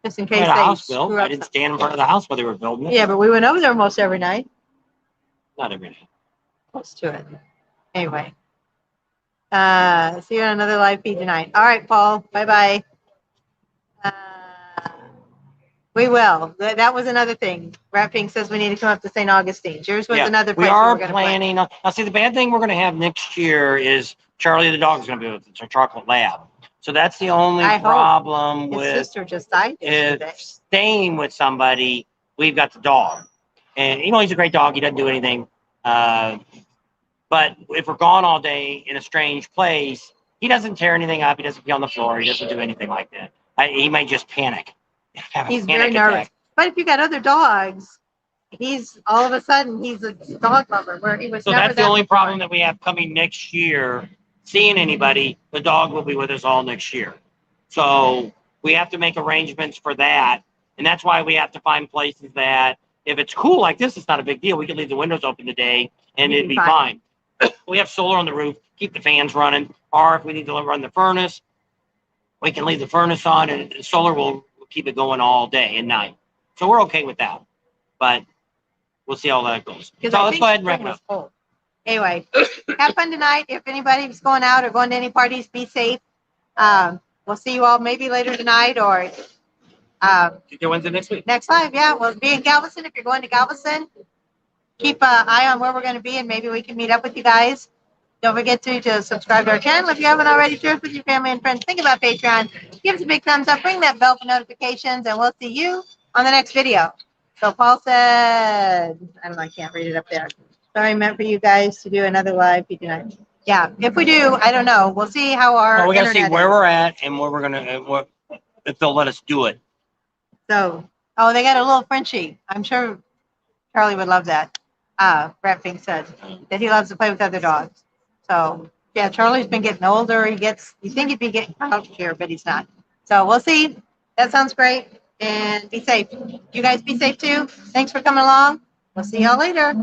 Just in I case had a they house built. screw I up didn't something. stand in front of the house while they were building it. Yeah, but we went over there almost every night. Not every night. Close to it. Anyway. See you on another live feed tonight. All right, Paul. Bye-bye. We will. That was another thing. Rapping says we need to come up to St. Augustine's. Yours was another we place are we're going to plan. planning. Now, see, the bad thing we're going to have next year is Charlie the dog is going to be with the chocolate lab. So that's the only I hope. problem His with sister just died yesterday. if staying with somebody. We've got the dog, and he's a great dog. He doesn't do anything. But if we're gone all day in a strange place, he doesn't tear anything up. He doesn't pee on the floor. He doesn't do anything like that. He might just panic. He's very nervous. But if you got other dogs, he's all of a sudden he's a dog lover where he was So never that's the that only before. problem that we have coming next year. Seeing anybody, the dog will be with us all next year. So we have to make arrangements for that. And that's why we have to find places that if it's cool like this, it's not a big deal. We can leave the windows open today and it'd be fine. We have solar on the roof, keep the fans running. Or if we need to run the furnace, we can leave the furnace on and the solar will keep it going all day and night. So we're okay with that. But we'll see how that goes. So let's go ahead and wrap it up. Anyway, have fun tonight. If anybody's going out or going to any parties, be safe. We'll see you all maybe later tonight or Wednesday next week. next live. Yeah, we'll be in Galveston. If you're going to Galveston, keep an eye on where we're going to be and maybe we can meet up with you guys. Don't forget to subscribe to our channel. If you haven't already, share it with your family and friends. Think about Patreon. Give us a big thumbs up. Ring that bell for notifications, and we'll see you on the next video. So Paul said, I don't know, I can't read it up there. Sorry, meant for you guys to do another live feed tonight. Yeah, if we do, I don't know. We'll see how our We got to see internet where is. we're at and where we're gonna if they'll let us do it. So, they got a little Frenchie. I'm sure Charlie would love that. Rapping said that he loves to play with other dogs. So, yeah, Charlie's been getting older. You think he'd be getting out here, but he's not. So we'll see. That sounds great. And be safe. You guys be safe too. Thanks for coming along. We'll see y'all later.